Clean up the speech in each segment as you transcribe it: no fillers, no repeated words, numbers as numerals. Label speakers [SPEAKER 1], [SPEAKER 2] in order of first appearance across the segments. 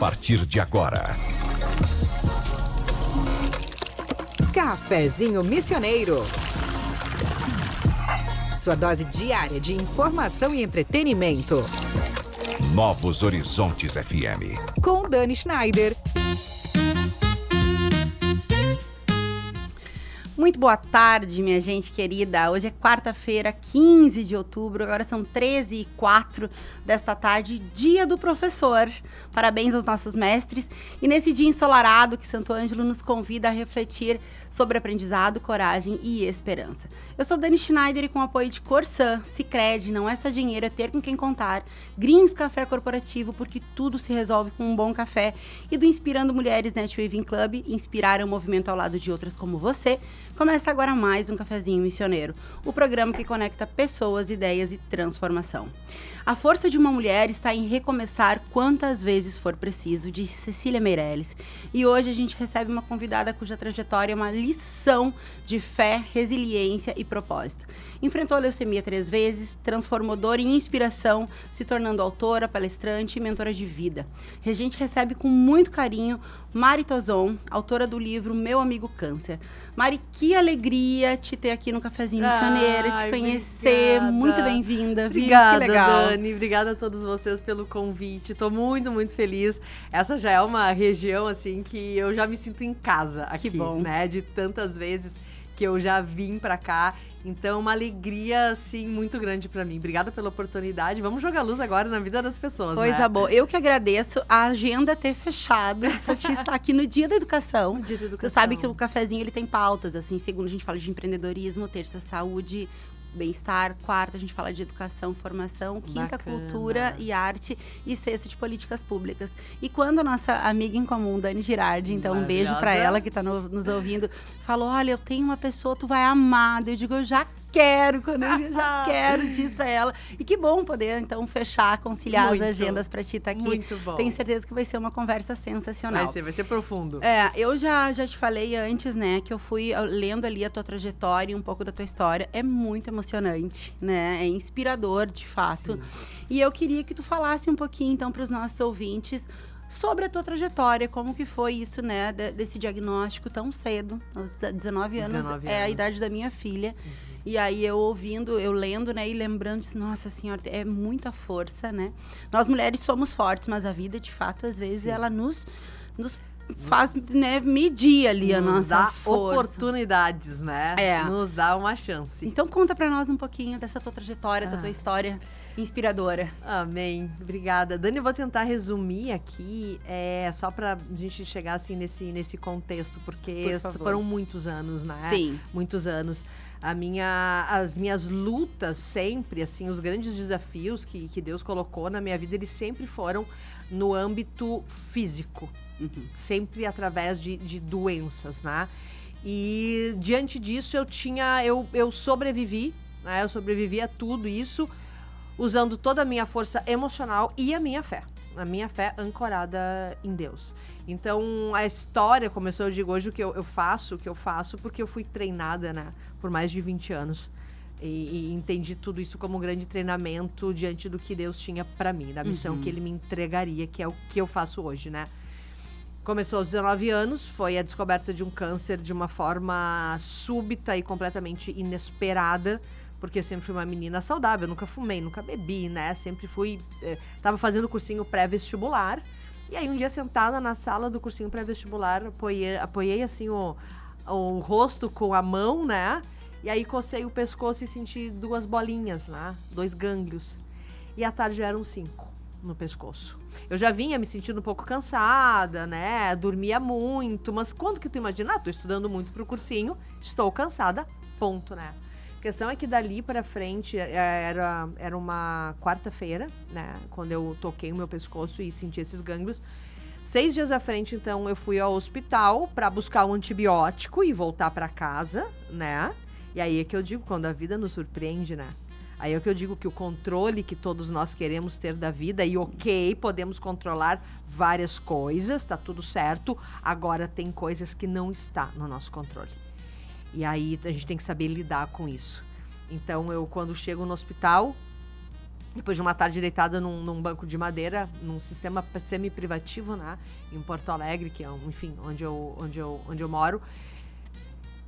[SPEAKER 1] partir de agora.
[SPEAKER 2] Cafezinho Missioneiro. Sua dose diária de informação e entretenimento.
[SPEAKER 1] Novos Horizontes FM.
[SPEAKER 2] Com Dani Schneider.
[SPEAKER 3] Muito boa tarde, minha gente querida. Hoje é quarta-feira, 15 de outubro. Agora são 13h04 desta tarde, dia do professor. Parabéns aos nossos mestres. E nesse dia ensolarado que Santo Ângelo nos convida a refletir sobre aprendizado, coragem e esperança. Eu sou Dani Schneider e com o apoio de Corsã, Sicredi, Não É Só Dinheiro, É Ter Com Quem Contar, Greens Café Corporativo, porque tudo se resolve com um bom café, e do Inspirando Mulheres Netwaving Club, inspirar o movimento ao lado de outras como você. Começa agora mais um Cafezinho Missioneiro, o programa que conecta pessoas, ideias e transformação. A força de uma mulher está em recomeçar quantas vezes for preciso, disse Cecília Meirelles. E hoje a gente recebe uma convidada cuja trajetória é uma lição de fé, resiliência e propósito. Enfrentou a leucemia 3 vezes, transformou dor em inspiração, se tornando autora, palestrante e mentora de vida. A gente recebe com muito carinho Mari Tozon, autora do livro Meu Amigo Câncer. Mari, que alegria te ter aqui no Cafezinho Missioneiro, te conhecer. Obrigada. Muito bem-vinda, viu?
[SPEAKER 4] Obrigada,
[SPEAKER 3] que legal.
[SPEAKER 4] Dani. Obrigada a todos vocês pelo convite. Estou muito, muito feliz. Essa já é uma região, assim, que eu já me sinto em casa aqui,
[SPEAKER 3] que bom.
[SPEAKER 4] Né? De tantas vezes que eu já vim pra cá. Então, uma alegria, assim, muito grande pra mim. Obrigada pela oportunidade. Vamos jogar luz agora na vida das pessoas,
[SPEAKER 3] Coisa boa. Eu que agradeço a agenda ter fechado pra te estar aqui no Dia da Educação.
[SPEAKER 4] No Dia da Educação.
[SPEAKER 3] Você sabe que o cafezinho, ele tem pautas, assim. Segundo, a gente fala de empreendedorismo. Terça, saúde, bem-estar. Quarta, a gente fala de educação, formação. Quinta,
[SPEAKER 4] Bacana.
[SPEAKER 3] cultura e arte. E sexta, de políticas públicas. E quando a nossa amiga em comum, Dani Girardi, então um beijo pra ela que tá nos ouvindo, falou, olha, eu tenho uma pessoa, tu vai amar. Eu digo, eu já quero, quando eu já quero, diz pra ela. E que bom poder, então, fechar, conciliar
[SPEAKER 4] muito,
[SPEAKER 3] as agendas pra ti estar aqui.
[SPEAKER 4] Muito bom.
[SPEAKER 3] Tenho certeza que vai ser uma conversa sensacional.
[SPEAKER 4] Vai ser profundo.
[SPEAKER 3] Eu já te falei antes, né, que eu fui lendo ali a tua trajetória e um pouco da tua história. É muito emocionante, né? É inspirador, de fato. Sim. E eu queria que tu falasse um pouquinho, então, pros nossos ouvintes sobre a tua trajetória, como que foi isso, né, desse diagnóstico tão cedo, aos 19 anos, é a idade da minha filha. Uhum. E aí eu lendo, né, e lembrando, disse, nossa senhora, é muita força, né? Nós mulheres somos fortes, mas a vida, de fato, às vezes, ela nos faz, né, medir ali a nossa força.
[SPEAKER 4] Oportunidades, né? Nos dá uma chance.
[SPEAKER 3] Então conta pra nós um pouquinho dessa tua trajetória, da tua história inspiradora.
[SPEAKER 4] Amém. Obrigada. Dani, eu vou tentar resumir aqui, só pra gente chegar assim nesse contexto, porque foram muitos anos, né?
[SPEAKER 3] Sim.
[SPEAKER 4] Muitos anos. As minhas lutas sempre, assim, os grandes desafios que Deus colocou na minha vida, eles sempre foram no âmbito físico. Uhum. Sempre através de doenças, né? E diante disso eu sobrevivi, né? Eu sobrevivi a tudo isso usando toda a minha força emocional e a minha fé ancorada em Deus. Então, a história começou, eu digo hoje, o que eu faço, porque eu fui treinada, né, por mais de 20 anos. E entendi tudo isso como um grande treinamento diante do que Deus tinha pra mim, da missão que Ele me entregaria, que é o que eu faço hoje, né. Começou aos 19 anos, foi a descoberta de um câncer de uma forma súbita e completamente inesperada, porque eu sempre fui uma menina saudável, nunca fumei, nunca bebi, né? Sempre fui... tava fazendo cursinho pré-vestibular. E aí, um dia, sentada na sala do cursinho pré-vestibular, apoiei assim, o rosto com a mão, né? E aí, cocei o pescoço e senti 2 bolinhas, né? 2 gânglios. E à tarde já eram 5 no pescoço. Eu já vinha me sentindo um pouco cansada, né? Dormia muito. Mas quando que tu imagina? Tô estudando muito pro cursinho, estou cansada, ponto, né? A questão é que dali para frente, era uma quarta-feira, né, quando eu toquei o meu pescoço e senti esses gânglios. 6 dias à frente, então, eu fui ao hospital para buscar um antibiótico e voltar para casa, né? E aí é que eu digo, quando a vida nos surpreende, né? Aí é que eu digo que o controle que todos nós queremos ter da vida, e ok, podemos controlar várias coisas, tá tudo certo, agora tem coisas que não está no nosso controle. E aí a gente tem que saber lidar com isso. Então, eu quando chego no hospital, Depois de uma tarde deitada num banco de madeira, num sistema semi-privativo, né? Em Porto Alegre, que é, enfim, onde eu moro.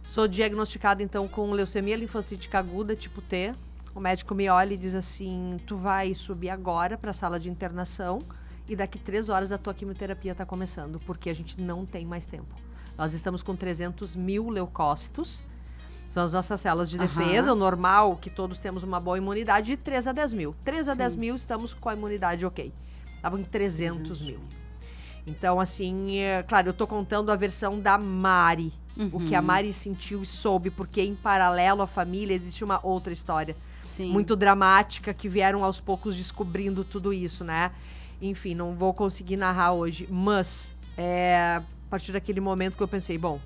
[SPEAKER 4] Sou diagnosticada, então, com leucemia linfocítica aguda, tipo T. O médico me olha e diz assim, tu vai subir agora para a sala de internação e daqui 3 horas a tua quimioterapia está começando, porque a gente não tem mais tempo. Nós estamos com 300 mil leucócitos, são as nossas células de defesa, o normal, que todos temos uma boa imunidade, de 3 a 10 mil. 3 a 10 mil estamos com a imunidade ok. Estavam em 300 mil. Então, assim, claro, eu tô contando a versão da Mari, o que a Mari sentiu e soube, porque em paralelo à família existe uma outra história.
[SPEAKER 3] Sim.
[SPEAKER 4] Muito dramática, que vieram aos poucos descobrindo tudo isso, né? Enfim, não vou conseguir narrar hoje, mas a partir daquele momento que eu pensei, bom,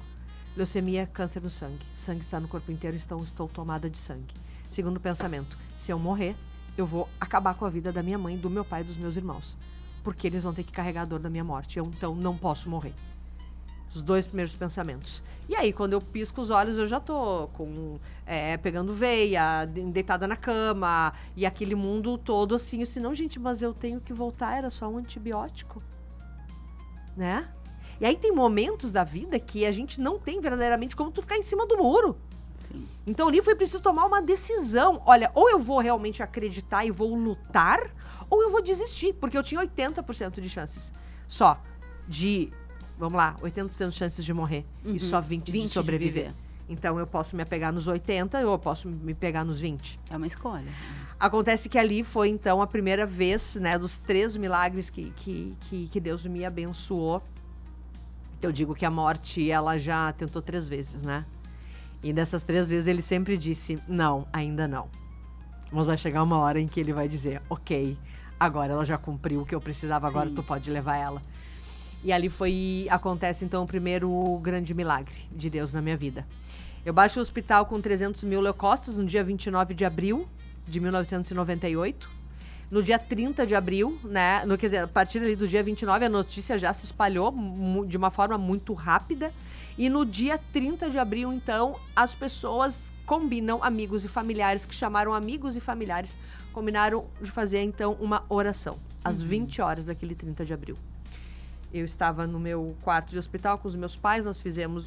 [SPEAKER 4] leucemia é câncer no sangue. Sangue está no corpo inteiro, estou tomada de sangue. Segundo pensamento, se eu morrer, eu vou acabar com a vida da minha mãe, do meu pai e dos meus irmãos. Porque eles vão ter que carregar a dor da minha morte. Eu, então, não posso morrer. Os 2 primeiros pensamentos. E aí, quando eu pisco os olhos, eu já tô pegando veia, deitada na cama, e aquele mundo todo assim, não, gente, mas eu tenho que voltar, era só um antibiótico. Né? E aí tem momentos da vida que a gente não tem verdadeiramente como tu ficar em cima do muro.
[SPEAKER 3] Sim.
[SPEAKER 4] Então ali foi preciso tomar uma decisão. Olha, ou eu vou realmente acreditar e vou lutar, ou eu vou desistir, porque eu tinha 80% de chances só de, vamos lá, 80% de chances de morrer e só 20 de sobreviver. Então eu posso me apegar nos 80 ou eu posso me pegar nos 20.
[SPEAKER 3] É uma escolha.
[SPEAKER 4] Acontece que ali foi então a primeira vez, né, dos 3 milagres que Deus me abençoou. Eu digo que a morte, ela já tentou 3 vezes, né? E dessas 3 vezes ele sempre disse, não, ainda não. Mas vai chegar uma hora em que ele vai dizer, ok, agora ela já cumpriu o que eu precisava, agora tu pode levar ela. E ali acontece então o primeiro grande milagre de Deus na minha vida. Eu baixo o hospital com 300 mil leucócitos no dia 29 de abril de 1998. No dia 30 de abril, né? Quer dizer, a partir ali do dia 29, a notícia já se espalhou de uma forma muito rápida. E no dia 30 de abril, então, as pessoas combinam, amigos e familiares, que chamaram amigos e familiares, combinaram de fazer, então, uma oração. Às 20 horas daquele 30 de abril. Eu estava no meu quarto de hospital com os meus pais,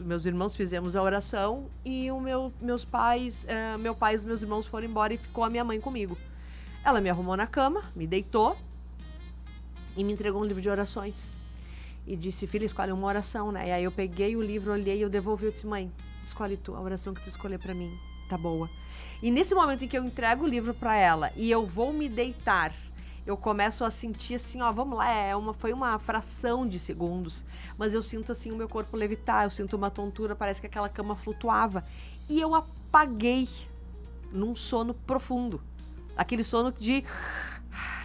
[SPEAKER 4] meus irmãos fizemos a oração e meu pai e os meus irmãos foram embora e ficou a minha mãe comigo. Ela me arrumou na cama, me deitou e me entregou um livro de orações. E disse, filha, escolhe uma oração, né? E aí eu peguei o livro, olhei, eu devolvi, eu disse, mãe, escolhe tu, a oração que tu escolher pra mim, tá boa. E nesse momento em que eu entrego o livro pra ela e eu vou me deitar, eu começo a sentir assim, ó, vamos lá, foi uma fração de segundos, mas eu sinto assim o meu corpo levitar, eu sinto uma tontura, parece que aquela cama flutuava. E eu apaguei num sono profundo. Aquele sono de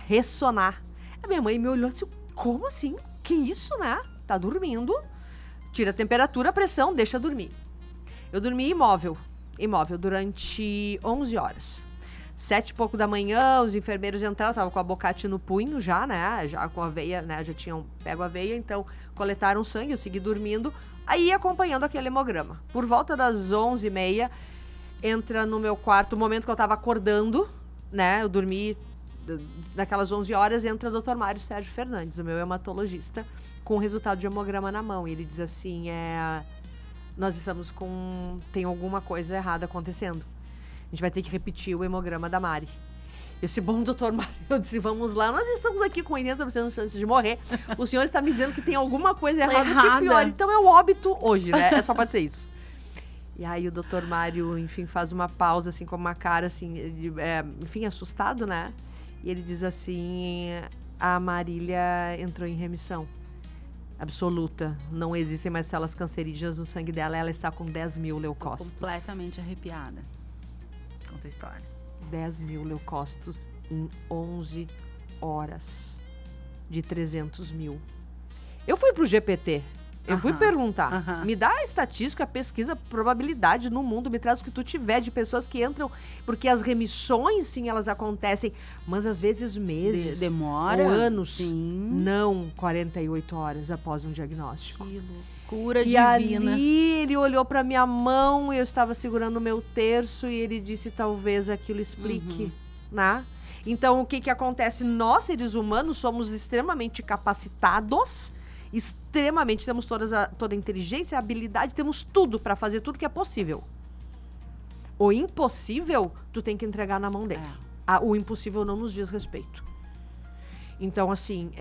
[SPEAKER 4] ressonar. A minha mãe me olhou e disse, como assim? Que isso, né? Tá dormindo. Tira a temperatura, a pressão, deixa dormir. Eu dormi imóvel durante 11 horas. 7 e pouco da manhã, os enfermeiros entraram, tava com a abocate no punho já, né? Já com a veia, né? Já tinham pego a veia, então coletaram sangue, eu segui dormindo. Aí acompanhando aquele hemograma. Por volta das 11h30, entra no meu quarto, o momento que eu tava acordando, né? Eu dormi naquelas 11 horas, entra o Dr. Mário Sérgio Fernandes, o meu hematologista, com o resultado de hemograma na mão. E ele diz assim, nós estamos tem alguma coisa errada acontecendo. A gente vai ter que repetir o hemograma da Mari. Eu disse, bom, doutor Mário, eu disse, vamos lá, nós estamos aqui com 80% de chance de morrer. O senhor está me dizendo que tem alguma coisa errada, que pior. Então eu óbito hoje, né? Só pode ser isso. E aí o doutor Mário, enfim, faz uma pausa, assim, com uma cara, assim, enfim, assustado, né? E ele diz assim, a Marília entrou em remissão absoluta. Não existem mais células cancerígenas no sangue dela, ela está com 10 mil leucócitos.
[SPEAKER 3] Tô completamente arrepiada com essa história.
[SPEAKER 4] 10 mil leucócitos em 11 horas de 300 mil. Eu fui pro GPT. Eu fui perguntar, me dá a estatística, a pesquisa, a probabilidade no mundo, me traz o que tu tiver de pessoas que entram, porque as remissões, sim, elas acontecem, mas às vezes meses,
[SPEAKER 3] demora,
[SPEAKER 4] ou anos,
[SPEAKER 3] sim.
[SPEAKER 4] Não 48 horas após um diagnóstico.
[SPEAKER 3] Que loucura
[SPEAKER 4] e
[SPEAKER 3] divina.
[SPEAKER 4] Ali ele olhou pra minha mão, eu estava segurando o meu terço e ele disse, talvez aquilo explique né? Então, o que acontece? Nós, seres humanos, somos extremamente capacitados, temos toda a inteligência, a habilidade, temos tudo para fazer tudo que é possível. O impossível, tu tem que entregar na mão dele. O impossível não nos diz respeito. Então, assim,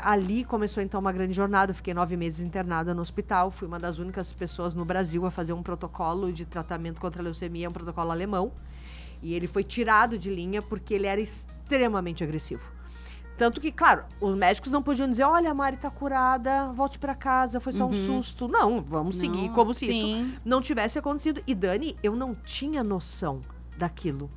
[SPEAKER 4] ali começou, então, uma grande jornada. Eu fiquei 9 meses internada no hospital. Fui uma das únicas pessoas no Brasil a fazer um protocolo de tratamento contra a leucemia, um protocolo alemão. E ele foi tirado de linha porque ele era extremamente agressivo. Tanto que, claro, os médicos não podiam dizer, olha, a Mari tá curada, volte pra casa, foi só um susto. Não, vamos seguir como se isso não tivesse acontecido. E, Dani, eu não tinha noção daquilo.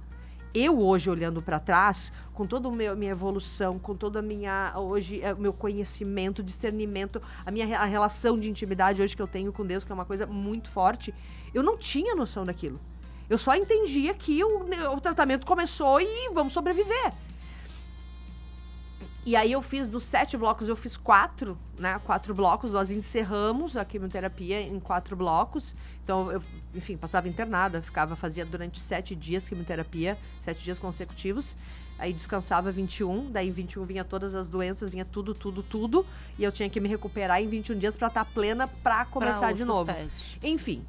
[SPEAKER 4] Eu, hoje, olhando pra trás, com toda a minha evolução, com toda a minha, hoje, o meu conhecimento, discernimento, a relação de intimidade hoje que eu tenho com Deus, que é uma coisa muito forte, eu não tinha noção daquilo. Eu só entendia que o tratamento começou e vamos sobreviver. E aí eu fiz, dos 7 blocos, eu fiz 4, né? 4 blocos, nós encerramos a quimioterapia em 4 blocos. Então, eu, enfim, passava internada, fazia durante 7 dias quimioterapia, 7 dias consecutivos. Aí descansava 21, daí em 21 vinha todas as doenças, vinha tudo. E eu tinha que me recuperar em 21 dias pra estar plena pra começar de novo.
[SPEAKER 3] 7.
[SPEAKER 4] Enfim,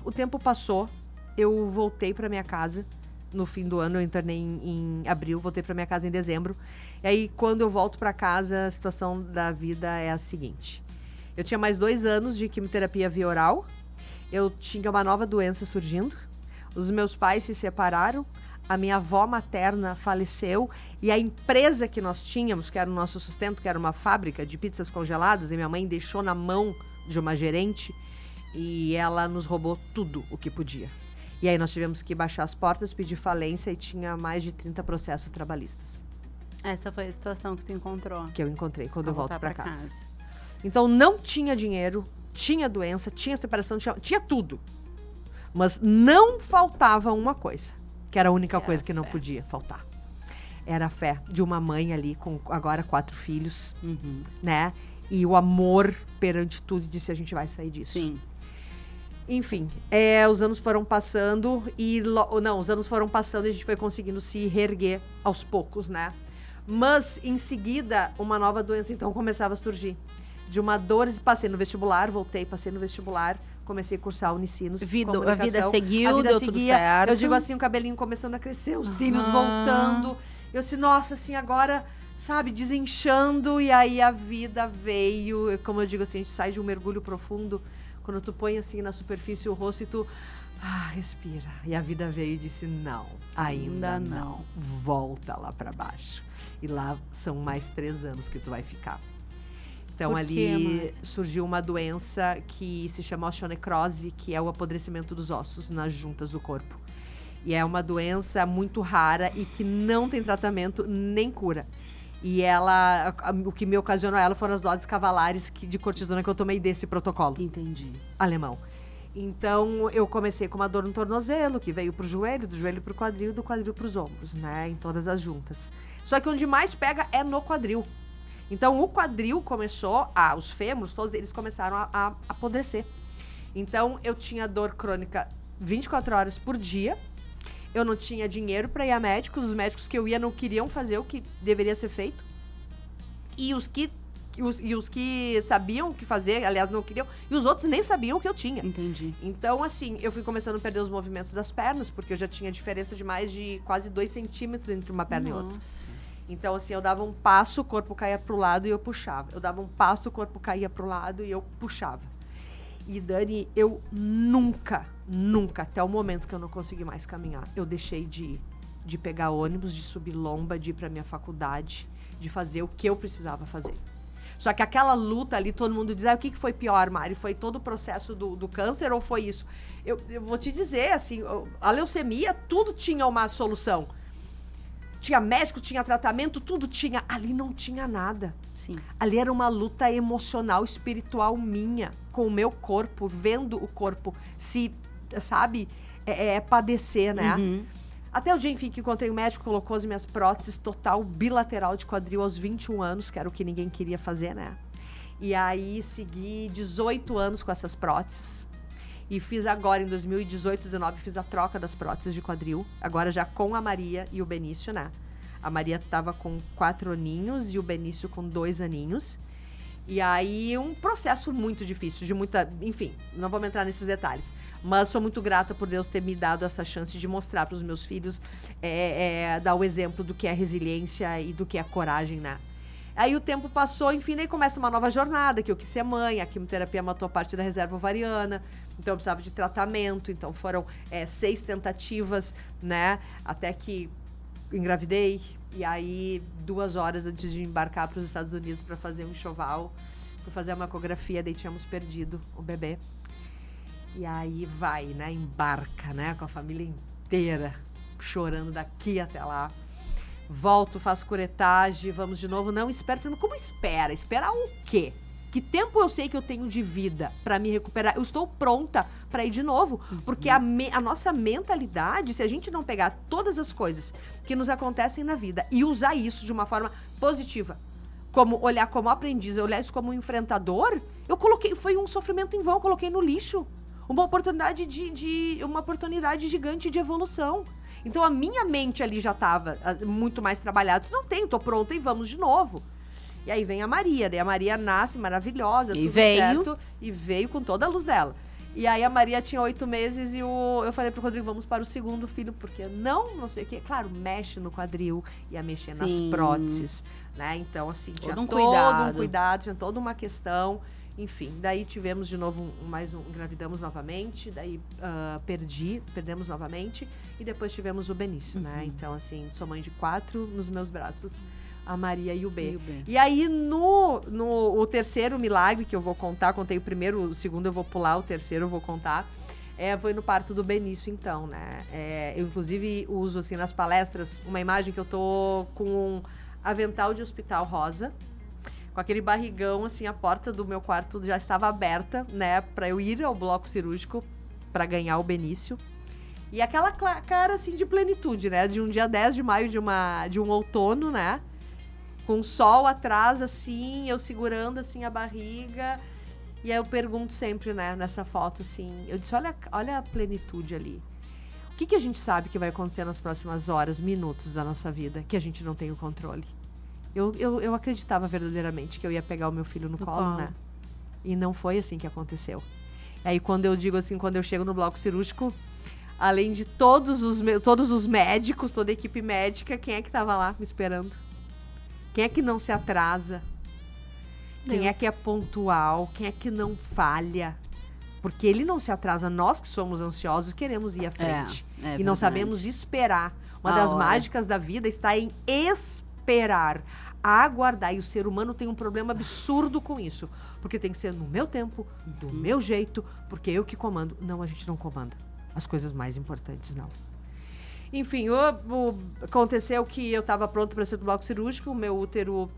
[SPEAKER 4] o tempo passou, eu voltei pra minha casa. No fim do ano, eu internei em abril, voltei pra minha casa em dezembro. E aí, quando eu volto pra casa, a situação da vida é a seguinte. Eu tinha mais 2 anos de quimioterapia via oral. Eu tinha uma nova doença surgindo. Os meus pais se separaram. A minha avó materna faleceu. E a empresa que nós tínhamos, que era o nosso sustento, que era uma fábrica de pizzas congeladas, e minha mãe deixou na mão de uma gerente. E ela nos roubou tudo o que podia. E aí nós tivemos que baixar as portas, pedir falência e tinha mais de 30 processos trabalhistas.
[SPEAKER 3] Essa foi a situação que tu encontrou.
[SPEAKER 4] Que eu encontrei quando eu volto pra casa. Então não tinha dinheiro, tinha doença, tinha separação, tinha tudo. Mas não faltava uma coisa, que era a única coisa que não podia faltar. Era a fé de uma mãe ali com agora 4 filhos, né? E o amor perante tudo, disse a gente vai sair disso.
[SPEAKER 3] Sim.
[SPEAKER 4] Enfim, os anos foram passando e a gente foi conseguindo se reerguer aos poucos, né? Mas, em seguida, uma nova doença, então, começava a surgir. De uma dor, passei no vestibular, passei no vestibular, comecei a cursar Unicinos.
[SPEAKER 3] A vida seguiu, deu tudo certo.
[SPEAKER 4] Eu digo assim, o cabelinho começando a crescer, os cílios voltando. Eu assim, nossa, assim, agora, sabe, desinchando. E aí a vida veio, como eu digo assim, a gente sai de um mergulho profundo. Quando tu põe assim na superfície o rosto e tu respira. E a vida veio e disse, não, ainda não. Volta lá pra baixo. E lá são mais 3 anos que tu vai ficar. Então ali surgiu uma doença que se chama osteonecrose, que é o apodrecimento dos ossos nas juntas do corpo. E é uma doença muito rara e que não tem tratamento nem cura. E o que me ocasionou ela foram as doses cavalares de cortisona que eu tomei desse protocolo.
[SPEAKER 3] Entendi.
[SPEAKER 4] Alemão. Então, eu comecei com uma dor no tornozelo, que veio pro joelho, do joelho pro quadril, do quadril pros ombros, né? Em todas as juntas. Só que onde mais pega é no quadril. Então, o quadril começou, os fêmurs, todos eles começaram a apodrecer. Então, eu tinha dor crônica 24 horas por dia. Eu não tinha dinheiro para ir a médicos. Os médicos que eu ia não queriam fazer o que deveria ser feito. E os que sabiam o que fazer, aliás, não queriam. E os outros nem sabiam o que eu tinha.
[SPEAKER 3] Entendi.
[SPEAKER 4] Então, assim, eu fui começando a perder os movimentos das pernas, porque eu já tinha diferença de mais de quase 2 centímetros entre uma perna e outra. Então, assim, eu dava um passo, o corpo caía pro lado e eu puxava. Eu dava um passo, o corpo caía pro lado e eu puxava. E, Dani, eu nunca, até o momento que eu não consegui mais caminhar, eu deixei de ir. De pegar ônibus, de subir lomba, de ir pra minha faculdade, de fazer o que eu precisava fazer. Só que aquela luta ali, todo mundo diz, o que foi pior, Mari? Foi todo o processo do câncer ou foi isso? Eu vou te dizer, assim, a leucemia, tudo tinha uma solução. Tinha médico, tinha tratamento, tudo tinha. Ali não tinha nada.
[SPEAKER 3] Sim.
[SPEAKER 4] Ali era uma luta emocional, espiritual minha, com o meu corpo, vendo o corpo se, sabe, padecer, né?
[SPEAKER 3] Uhum.
[SPEAKER 4] Até o dia, enfim, que encontrei o médico, colocou as minhas próteses total bilateral de quadril aos 21 anos, que era o que ninguém queria fazer, né? E aí segui 18 anos com essas próteses. E fiz agora, em 2018, 19, fiz a troca das próteses de quadril. Agora já com a Maria e o Benício, né? A Maria tava com 4 aninhos e o Benício com 2 aninhos. E aí, um processo muito difícil, de muita... Enfim, não vamos entrar nesses detalhes. Mas sou muito grata por Deus ter me dado essa chance de mostrar para os meus filhos, dar o exemplo do que é resiliência e do que é coragem, né? Aí o tempo passou, enfim, aí começa uma nova jornada, que eu quis ser mãe, a quimioterapia matou parte da reserva ovariana, então eu precisava de tratamento, então foram 6 tentativas, né? Até que engravidei. E aí, 2 horas antes de embarcar para os Estados Unidos para fazer um enxoval, fui fazer uma ecografia, daí tínhamos perdido o bebê. E aí vai, né? Embarca, né? Com a família inteira, chorando daqui até lá. Volto, faço curetagem, vamos de novo. Não, espera. Como espera? Esperar o quê? Que tempo eu sei que eu tenho de vida para me recuperar? Eu estou pronta para ir de novo. Porque a nossa mentalidade, se a gente não pegar todas as coisas que nos acontecem na vida e usar isso de uma forma positiva, como olhar como aprendiz, olhar isso como um enfrentador, foi um sofrimento em vão, eu coloquei no lixo. Uma oportunidade uma oportunidade gigante de evolução. Então a minha mente ali já estava muito mais trabalhada. Não tenho, tô pronta e vamos de novo. E aí vem a Maria, daí a Maria nasce maravilhosa, tudo certo, e veio com toda a luz dela. E aí a Maria tinha 8 meses e eu falei pro Rodrigo, vamos para o segundo filho, porque não sei o quê. Claro, mexe no quadril, ia mexer nas próteses, né? Então, assim, tinha todo um cuidado, tinha toda uma questão. Enfim, daí tivemos de novo engravidamos novamente, daí perdemos novamente, e depois tivemos o Benício, né? Então, assim, sou mãe de 4 nos meus braços, a Maria e o B. E aí, o terceiro milagre que eu vou contar, contei o primeiro, o segundo eu vou pular, o terceiro eu vou contar, foi no parto do Benício, então, né? Eu, inclusive, uso, assim, nas palestras, uma imagem que eu tô com um avental de hospital rosa, com aquele barrigão, assim, a porta do meu quarto já estava aberta, né, pra eu ir ao bloco cirúrgico pra ganhar o Benício. E aquela cara, assim, de plenitude, né, de um dia 10 de maio de um outono, né, com o sol atrás, assim, eu segurando, assim, a barriga. E aí eu pergunto sempre, né, nessa foto, assim, eu disse, olha a plenitude ali. O que a gente sabe que vai acontecer nas próximas horas, minutos da nossa vida, que a gente não tem o controle? Eu acreditava verdadeiramente que eu ia pegar o meu filho no colo, né? E não foi assim que aconteceu. E aí, quando eu digo assim, quando eu chego no bloco cirúrgico, além de todos os médicos, toda a equipe médica, quem é que estava lá me esperando? Quem é que não se atrasa? Quem é que é pontual? Quem é que não falha? Porque ele não se atrasa. Nós que somos ansiosos queremos ir à frente. E não sabemos esperar. Uma das mágicas da vida está em esperar, aguardar. E o ser humano tem um problema absurdo com isso. Porque tem que ser no meu tempo, do meu jeito, porque eu que comando. Não, a gente não comanda. As coisas mais importantes, não. Enfim, aconteceu que eu estava pronto para ser do bloco cirúrgico, o meu útero,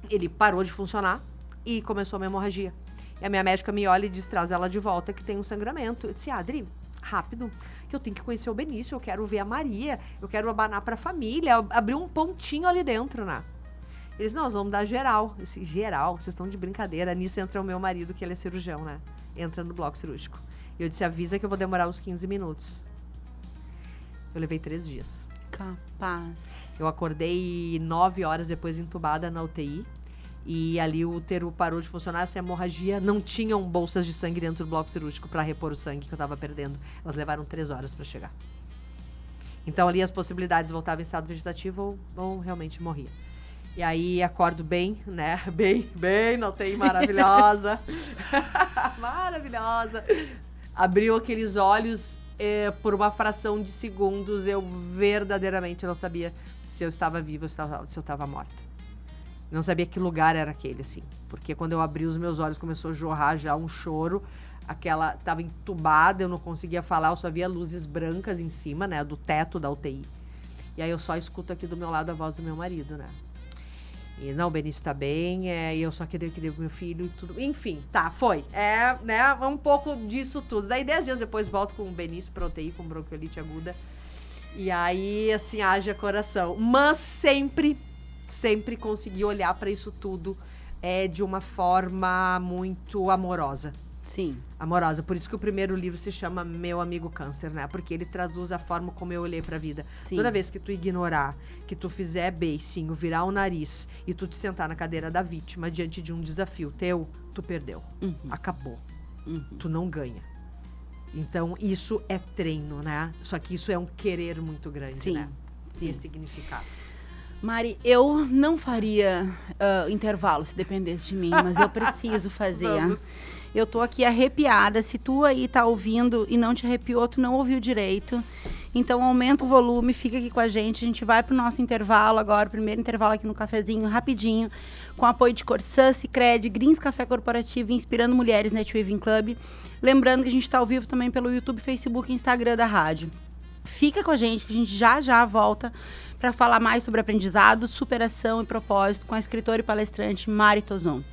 [SPEAKER 4] ele parou de funcionar e começou a minha hemorragia. E a minha médica me olha e diz, traz ela de volta que tem um sangramento. Eu disse, Adri, rápido, que eu tenho que conhecer o Benício, eu quero ver a Maria, eu quero abanar pra família, abrir um pontinho ali dentro, né? Eles, não, nós vamos dar geral. Eu disse, geral? Vocês estão de brincadeira. Nisso entra o meu marido, que ele é cirurgião, né? Entra no bloco cirúrgico. E eu disse, avisa que eu vou demorar uns 15 minutos. Eu levei 3 dias.
[SPEAKER 3] Capaz.
[SPEAKER 4] Eu acordei 9 horas depois entubada na UTI. E ali o útero parou de funcionar, essa hemorragia. Não tinham bolsas de sangue dentro do bloco cirúrgico para repor o sangue que eu estava perdendo. Elas levaram 3 horas para chegar. Então ali as possibilidades voltavam em estado vegetativo ou realmente morria. E aí acordo bem, né? Bem na UTI, maravilhosa. Maravilhosa. Abriu aqueles olhos, por uma fração de segundos, eu verdadeiramente não sabia se eu estava viva ou se eu estava morta. Não sabia que lugar era aquele, assim. Porque quando eu abri os meus olhos, começou a jorrar já um choro. Tava entubada, eu não conseguia falar, eu só via luzes brancas em cima, né? Do teto da UTI. E aí eu só escuto aqui do meu lado a voz do meu marido, né? E não, o Benício tá bem, e eu só queria meu filho e tudo. Enfim, tá, foi. Né? Um pouco disso tudo. Daí 10 dias depois volto com o Benício pra UTI, com bronquiolite aguda. E aí, assim, haja coração. Mas sempre consegui olhar para isso tudo de uma forma muito amorosa.
[SPEAKER 3] Sim.
[SPEAKER 4] Amorosa. Por isso que o primeiro livro se chama Meu Amigo Câncer, né? Porque ele traduz a forma como eu olhei pra vida.
[SPEAKER 3] Sim.
[SPEAKER 4] Toda vez que tu ignorar, que tu fizer beicinho, virar o nariz e tu te sentar na cadeira da vítima diante de um desafio teu, tu perdeu. Acabou. Tu não ganha. Então, isso é treino, né? Só que isso é um querer muito grande,
[SPEAKER 3] Sim.
[SPEAKER 4] né?
[SPEAKER 3] Sim.
[SPEAKER 4] Esse significado.
[SPEAKER 3] Mari, eu não faria intervalo se dependesse de mim, mas eu preciso fazer.
[SPEAKER 4] Vamos.
[SPEAKER 3] Eu tô aqui arrepiada. Se tu aí tá ouvindo e não te arrepiou, tu não ouviu direito. Então aumenta o volume, fica aqui com a gente. A gente vai pro nosso intervalo agora, o primeiro intervalo aqui no cafezinho, rapidinho, com apoio de Corsã, Sicredi, Greens Café Corporativo e Inspirando Mulheres Netweaving Club. Lembrando que a gente tá ao vivo também pelo YouTube, Facebook e Instagram da rádio. Fica com a gente, que a gente já volta para falar mais sobre aprendizado, superação e propósito com a escritora e palestrante Mari Tozon.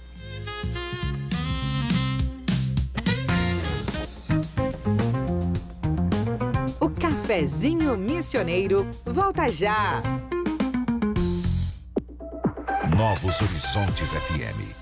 [SPEAKER 2] O Cafezinho Missioneiro volta já.
[SPEAKER 1] Novos Horizontes FM.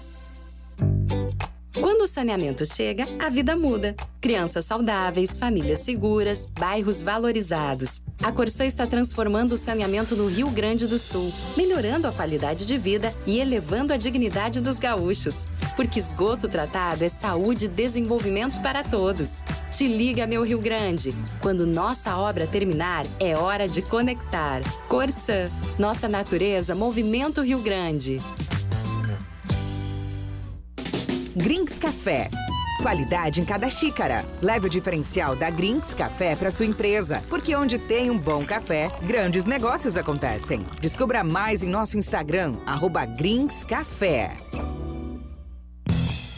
[SPEAKER 5] Quando o saneamento chega, a vida muda. Crianças saudáveis, famílias seguras, bairros valorizados. A Corsã está transformando o saneamento no Rio Grande do Sul, melhorando a qualidade de vida e elevando a dignidade dos gaúchos. Porque esgoto tratado é saúde e desenvolvimento para todos. Te liga, meu Rio Grande. Quando nossa obra terminar, é hora de conectar. Corsã, nossa natureza, movimento Rio Grande.
[SPEAKER 2] Greens Café. Qualidade em cada xícara. Leve o diferencial da Greens Café para sua empresa, porque onde tem um bom café, grandes negócios acontecem. Descubra mais em nosso Instagram, @GreensCafé.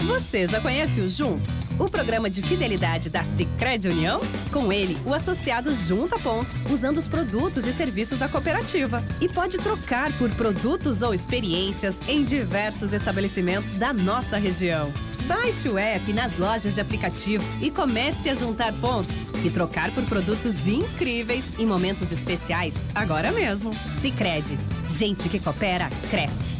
[SPEAKER 6] Você já conhece o Juntos? O programa de fidelidade da Sicredi União? Com ele, o associado junta pontos usando os produtos e serviços da cooperativa e pode trocar por produtos ou experiências em diversos estabelecimentos da nossa região. Baixe o app nas lojas de aplicativo e comece a juntar pontos e trocar por produtos incríveis em momentos especiais agora mesmo. Sicredi. Gente que coopera, cresce.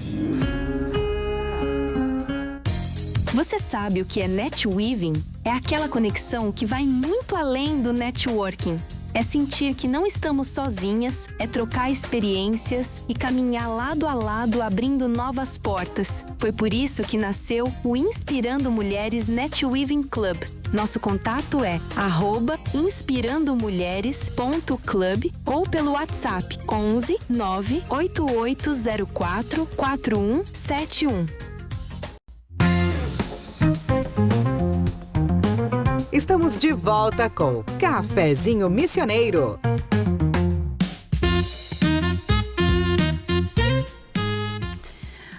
[SPEAKER 7] Você sabe o que é netweaving? É aquela conexão que vai muito além do networking. É sentir que não estamos sozinhas, é trocar experiências e caminhar lado a lado abrindo novas portas. Foi por isso que nasceu o Inspirando Mulheres Netweaving Club. Nosso contato é @inspirandomulheres.club ou pelo WhatsApp 11 98804 4171.
[SPEAKER 2] Estamos de volta com Cafezinho Missioneiro.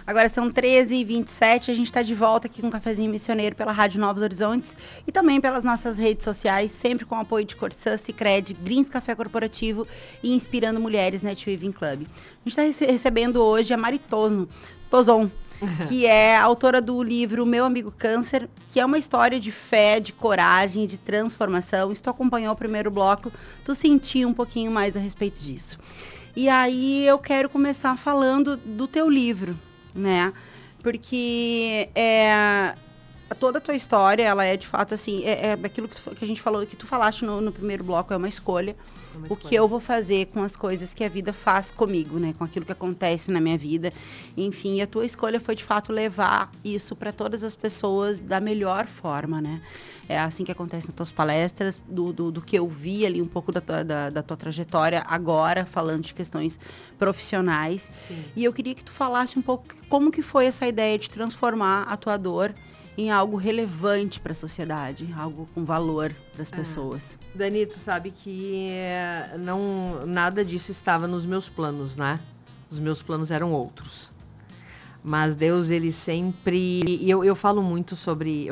[SPEAKER 3] Agora são 13h27, a gente está de volta aqui com o Cafezinho Missioneiro pela Rádio Novos Horizontes e também pelas nossas redes sociais, sempre com o apoio de Corsã, Sicredi, Greens Café Corporativo e Inspirando Mulheres Netweaving Club. A gente está recebendo hoje a Mari Tozon, que é autora do livro Meu Amigo Câncer, que é uma história de fé, de coragem, de transformação. Se tu acompanhou o primeiro bloco, tu sentiu um pouquinho mais a respeito disso. E aí eu quero começar falando do teu livro, né? Porque toda a tua história, ela é de fato assim, aquilo que a gente falou, que tu falaste no primeiro bloco, é uma escolha. O que eu vou fazer com as coisas que a vida faz comigo, né? Com aquilo que acontece na minha vida. Enfim, a tua escolha foi, de fato, levar isso para todas as pessoas da melhor forma, né? É assim que acontece nas tuas palestras, do que eu vi ali um pouco da tua trajetória agora, falando de questões profissionais.
[SPEAKER 4] Sim.
[SPEAKER 3] E eu queria que tu falasse um pouco como que foi essa ideia de transformar a tua dor em algo relevante para a sociedade, algo com valor para as pessoas.
[SPEAKER 4] Dani, tu sabe que nada disso estava nos meus planos, né? Os meus planos eram outros. Mas Deus, ele sempre... Eu falo muito sobre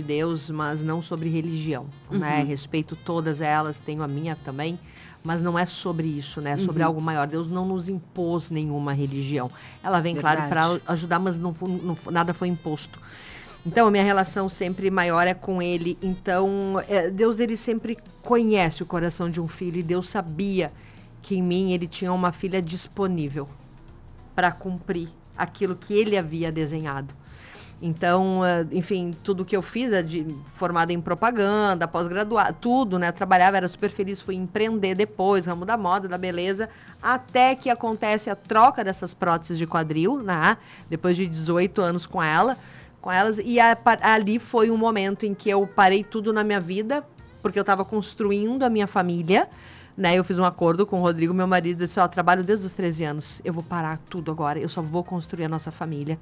[SPEAKER 4] Deus, mas não sobre religião, né? Respeito todas elas, tenho a minha também, mas não é sobre isso, né? É sobre algo maior. Deus não nos impôs nenhuma religião. Ela vem, claro, para ajudar, mas nada foi imposto. Então, a minha relação sempre maior é com ele. Então, Deus, ele sempre conhece o coração de um filho. E Deus sabia que em mim ele tinha uma filha disponível para cumprir aquilo que ele havia desenhado. Então, enfim, tudo que eu fiz, formada em propaganda, pós-graduada, tudo, né? Eu trabalhava, era super feliz, fui empreender depois, ramo da moda, da beleza, até que acontece a troca dessas próteses de quadril, né? Depois de 18 anos com elas. E ali foi um momento em que eu parei tudo na minha vida, porque eu estava construindo a minha família, né? Eu fiz um acordo com o Rodrigo, meu marido, disse, trabalho desde os 13 anos, eu vou parar tudo agora, eu só vou construir a nossa família,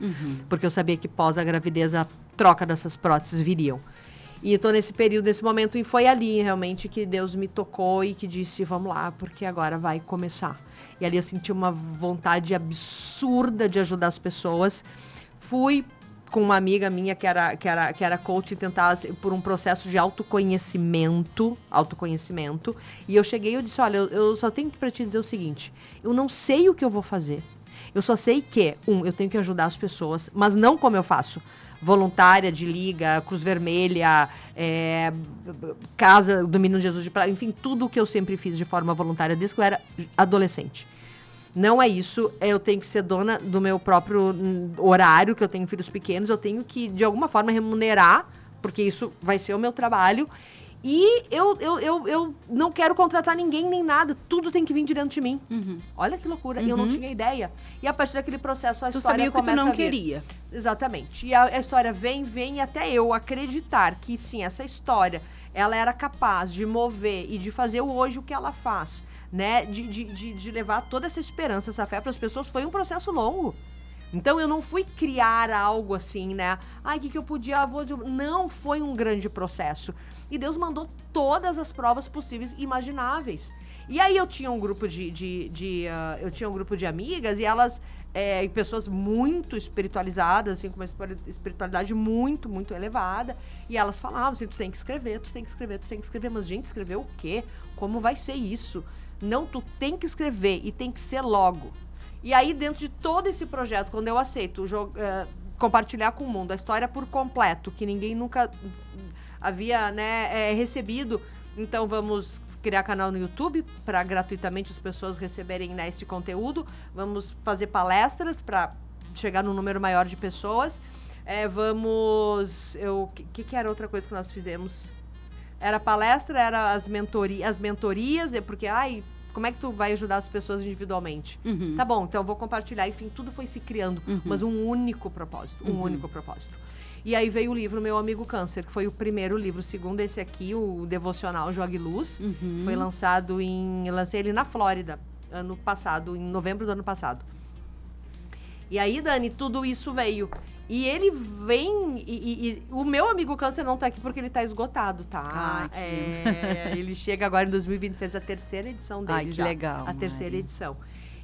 [SPEAKER 4] porque eu sabia que pós a gravidez a troca dessas próteses viriam. E eu tô nesse período, nesse momento, e foi ali realmente que Deus me tocou e que disse, vamos lá, porque agora vai começar. E ali eu senti uma vontade absurda de ajudar as pessoas. Fui com uma amiga minha que era coach e tentar por um processo de autoconhecimento, e eu cheguei e eu disse, olha, eu só tenho para te dizer o seguinte, eu não sei o que eu vou fazer, eu só sei que, eu tenho que ajudar as pessoas, mas não como eu faço, voluntária de Liga, Cruz Vermelha, Casa do Menino Jesus de Prata, enfim, tudo o que eu sempre fiz de forma voluntária desde que eu era adolescente. Não é isso, eu tenho que ser dona do meu próprio horário, que eu tenho filhos pequenos, eu tenho que, de alguma forma, remunerar, porque isso vai ser o meu trabalho, e eu não quero contratar ninguém nem nada, tudo tem que vir de dentro de mim. Olha que loucura, eu não tinha ideia. E a partir daquele processo, a história começa a vir. Tu sabia o que tu não queria. Exatamente, e a história vem até eu acreditar que, sim, essa história, ela era capaz de mover e de fazer hoje o que ela faz, né, de levar toda essa esperança, essa fé para as pessoas, foi um processo longo. Então eu não fui criar algo assim, né? O que eu podia... Não, foi um grande processo. E Deus mandou todas as provas possíveis e imagináveis. E aí eu tinha um grupo de amigas e elas... pessoas muito espiritualizadas, assim, com uma espiritualidade muito, muito elevada. E elas falavam assim, tu tem que escrever. Mas, gente, escrever o quê? Como vai ser isso? Não, tu tem que escrever e tem que ser logo. E aí, dentro de todo esse projeto, quando eu aceito compartilhar com o mundo a história por completo, que ninguém nunca havia, né, recebido, então vamos criar canal no YouTube para gratuitamente as pessoas receberem, né, esse conteúdo. Vamos fazer palestras para chegar num número maior de pessoas. Que era outra coisa que nós fizemos? Era palestra, era as mentorias, porque, como é que tu vai ajudar as pessoas individualmente? Tá bom, então eu vou compartilhar. Enfim, tudo foi se criando, mas um único propósito, E aí veio o livro Meu Amigo Câncer, que foi o primeiro livro, segundo esse aqui, o devocional Jogue Luz. Foi lançado lancei ele na Flórida, ano passado, em novembro do ano passado. E aí, Dani, tudo isso veio. E ele vem... E o Meu Amigo Câncer não tá aqui porque ele tá esgotado, tá? Ele chega agora em 2026, a terceira edição dele.
[SPEAKER 3] Que legal.
[SPEAKER 4] A terceira edição.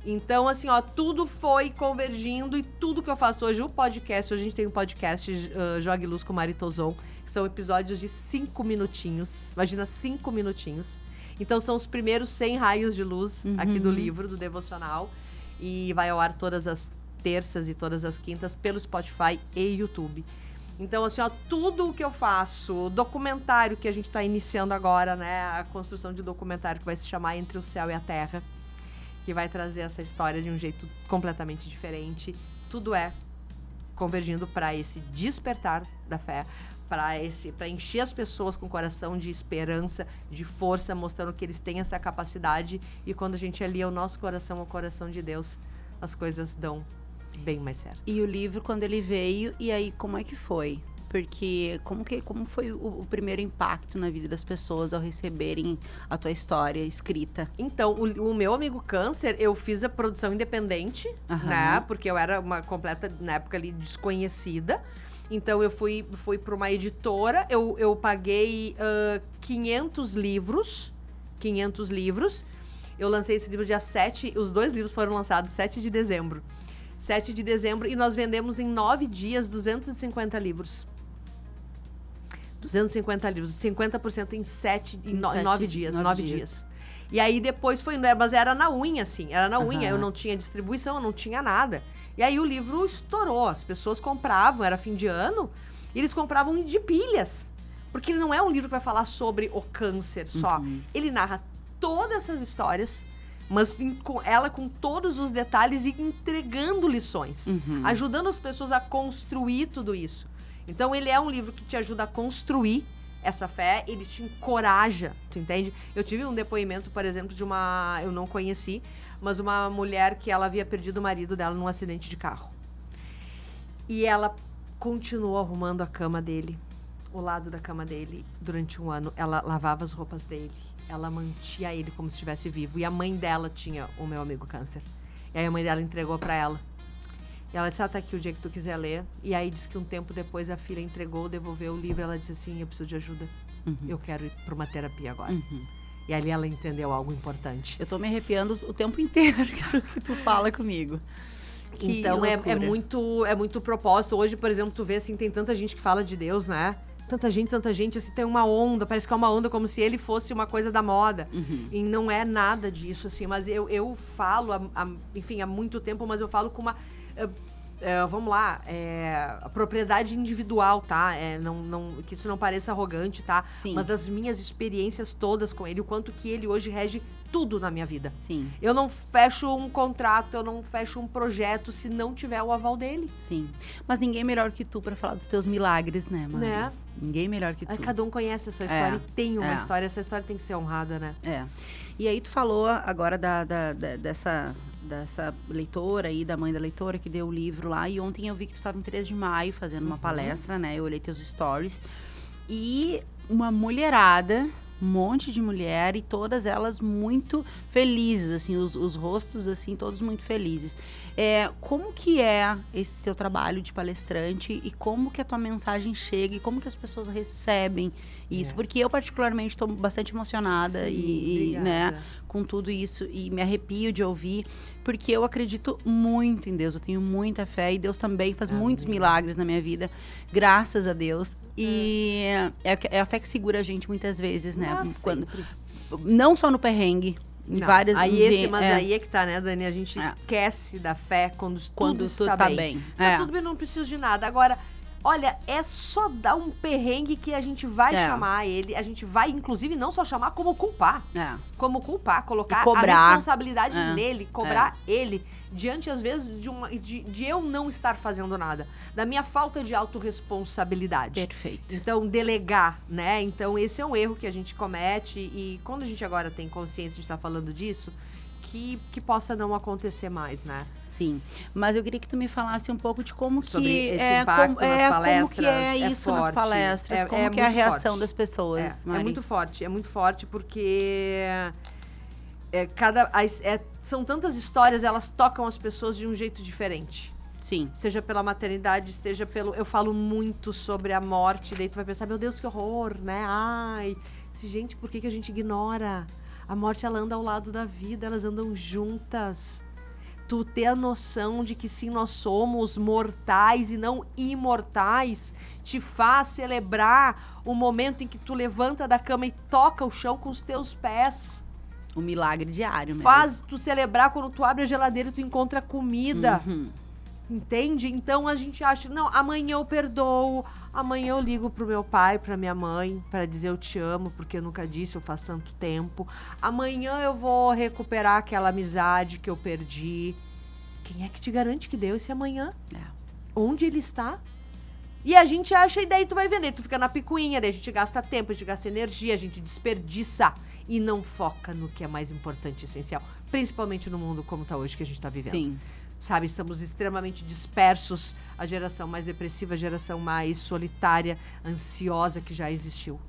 [SPEAKER 4] Então, assim, tudo foi convergindo e tudo que eu faço hoje, hoje a gente tem um podcast, Jogue Luz com Mari Tozon, que são episódios de 5 minutinhos. Imagina, 5 minutinhos. Então, são os primeiros 100 raios de luz aqui do livro, do devocional. E vai ao ar todas as terças e todas as quintas pelo Spotify e YouTube. Então, assim, tudo o que eu faço, documentário que a gente está iniciando agora, né? A construção de documentário que vai se chamar Entre o Céu e a Terra, que vai trazer essa história de um jeito completamente diferente. Tudo convergindo para esse despertar da fé, para encher as pessoas com coração de esperança, de força, mostrando que eles têm essa capacidade. E quando a gente alia o nosso coração ao coração de Deus, as coisas dão bem mais certo.
[SPEAKER 3] E o livro, quando ele veio, e aí como é que foi? Porque como foi o primeiro impacto na vida das pessoas ao receberem a tua história escrita?
[SPEAKER 4] Então, o Meu Amigo Câncer, eu fiz a produção independente, né? Porque eu era uma completa, na época ali, desconhecida. Então, eu fui para uma editora, eu paguei 500 livros. Eu lancei esse livro dia 7, os 2 livros foram lançados 7 de dezembro. 7 de dezembro, e nós vendemos em 9 dias 250 livros. 250 livros, 50% em 9 dias. 9 dias. E aí depois foi, mas era na unha, assim, era na unha, eu não tinha distribuição, eu não tinha nada. E aí o livro estourou, as pessoas compravam, era fim de ano, e eles compravam de pilhas. Porque ele não é um livro que vai falar sobre o câncer só. Ele narra todas essas histórias, Mas ela com todos os detalhes e entregando lições. Ajudando as pessoas a construir tudo isso. Então, ele é um livro que te ajuda a construir essa fé, ele te encoraja, tu entende? Eu tive um depoimento, por exemplo, de uma... Eu não conheci, mas uma mulher que ela havia perdido o marido dela num acidente de carro. E ela continuou arrumando a cama dele, o lado da cama dele, durante um ano. Ela lavava as roupas dele. Ela mantinha ele como se estivesse vivo. E a mãe dela tinha o meu amigo câncer. E aí a mãe dela entregou pra ela. E ela disse, tá aqui o dia que tu quiser ler. E aí disse que um tempo depois a filha entregou, devolveu o livro. Ela disse assim, eu preciso de ajuda. Eu quero ir pra uma terapia agora. E ali ela entendeu algo importante.
[SPEAKER 3] Eu tô me arrepiando o tempo inteiro que tu fala comigo. Que
[SPEAKER 4] então é
[SPEAKER 3] loucura.
[SPEAKER 4] muito propósito. Hoje, por exemplo, tu vê assim, tem tanta gente que fala de Deus, né? Tanta gente, assim, tem uma onda, parece que é uma onda como se ele fosse uma coisa da moda. E não é nada disso, assim, mas eu falo, enfim, há muito tempo, mas eu falo com uma, vamos lá, a propriedade individual, tá? Que isso não pareça arrogante, tá?
[SPEAKER 3] Sim.
[SPEAKER 4] Mas das minhas experiências todas com ele, o quanto que ele hoje rege tudo na minha vida.
[SPEAKER 3] Sim.
[SPEAKER 4] Eu não fecho um contrato, eu não fecho um projeto se não tiver o aval dele.
[SPEAKER 3] Sim. Mas ninguém melhor que tu pra falar dos teus milagres, né, mano?
[SPEAKER 4] Né?
[SPEAKER 3] Ninguém melhor que tu.
[SPEAKER 4] Cada um conhece a sua história e tem uma história. Essa história tem que ser honrada, né?
[SPEAKER 3] E aí tu falou agora dessa leitora aí, da mãe da leitora que deu o livro lá. E ontem eu vi que tu estava em 3 de maio fazendo uma palestra, né? Eu olhei teus stories. E uma mulherada, um monte de mulher, e todas elas muito felizes, assim, os rostos, assim, todos muito felizes. Como que é esse teu trabalho de palestrante e como que a tua mensagem chega e como que as pessoas recebem isso? Porque eu, particularmente, estou bastante emocionada e né, com tudo isso, e me arrepio de ouvir, porque eu acredito muito em Deus, eu tenho muita fé, e Deus também faz muitos milagres na minha vida, graças a Deus. E é a fé que segura a gente muitas vezes, né? Não só no perrengue, em várias...
[SPEAKER 4] Aí é que tá, né, Dani? A gente esquece da fé quando tudo está bem. Tudo bem, não preciso de nada. Agora, olha, é só dar um perrengue que a gente vai chamar ele, a gente vai, inclusive, não só chamar, como culpar. Como culpar, colocar a responsabilidade nele, cobrar ele, diante, às vezes, de eu não estar fazendo nada. Da minha falta de autorresponsabilidade.
[SPEAKER 3] Perfeito.
[SPEAKER 4] Então, delegar, né? Então, esse é um erro que a gente comete, e quando a gente agora tem consciência de estar falando disso, que possa não acontecer mais, né?
[SPEAKER 3] Sim, mas eu queria que tu me falasse um pouco de como
[SPEAKER 4] sobre
[SPEAKER 3] que
[SPEAKER 4] esse impacto nas palestras,
[SPEAKER 3] como que é isso
[SPEAKER 4] forte.
[SPEAKER 3] nas palestras, como que é a reação das pessoas, Mari?
[SPEAKER 4] É muito forte porque são tantas histórias, elas tocam as pessoas de um jeito diferente.
[SPEAKER 3] Sim.
[SPEAKER 4] Seja pela maternidade, seja pelo... Eu falo muito sobre a morte, daí tu vai pensar, meu Deus, que horror, né? Ai, gente, por que a gente ignora? A morte, ela anda ao lado da vida, elas andam juntas. Tu ter a noção de que sim, nós somos mortais e não imortais, te faz celebrar o momento em que tu levanta da cama e toca o chão com os teus pés.
[SPEAKER 3] Um milagre diário mesmo.
[SPEAKER 4] Faz tu celebrar quando tu abre a geladeira e tu encontra comida. Entende? Então a gente acha, não, amanhã eu perdoo, amanhã eu ligo pro meu pai, pra minha mãe, pra dizer eu te amo, porque eu nunca disse, eu faz tanto tempo. Amanhã eu vou recuperar aquela amizade que eu perdi. Quem é que te garante que deu esse amanhã? Onde ele está? E a gente acha, e daí tu vai vender, tu fica na picuinha, daí a gente gasta tempo, a gente gasta energia, a gente desperdiça e não foca no que é mais importante e essencial, principalmente no mundo como tá hoje, que a gente tá vivendo.
[SPEAKER 3] Sim.
[SPEAKER 4] Sabe, estamos extremamente dispersos, a geração mais depressiva, a geração mais solitária, ansiosa que já existiu.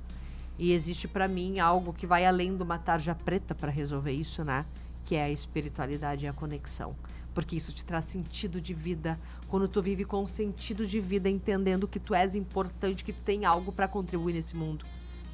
[SPEAKER 4] E existe pra mim algo que vai além de uma tarja preta para resolver isso, né? Que é a espiritualidade e a conexão. Porque isso te traz sentido de vida. Quando tu vive com sentido de vida, entendendo que tu és importante, que tu tem algo para contribuir nesse mundo,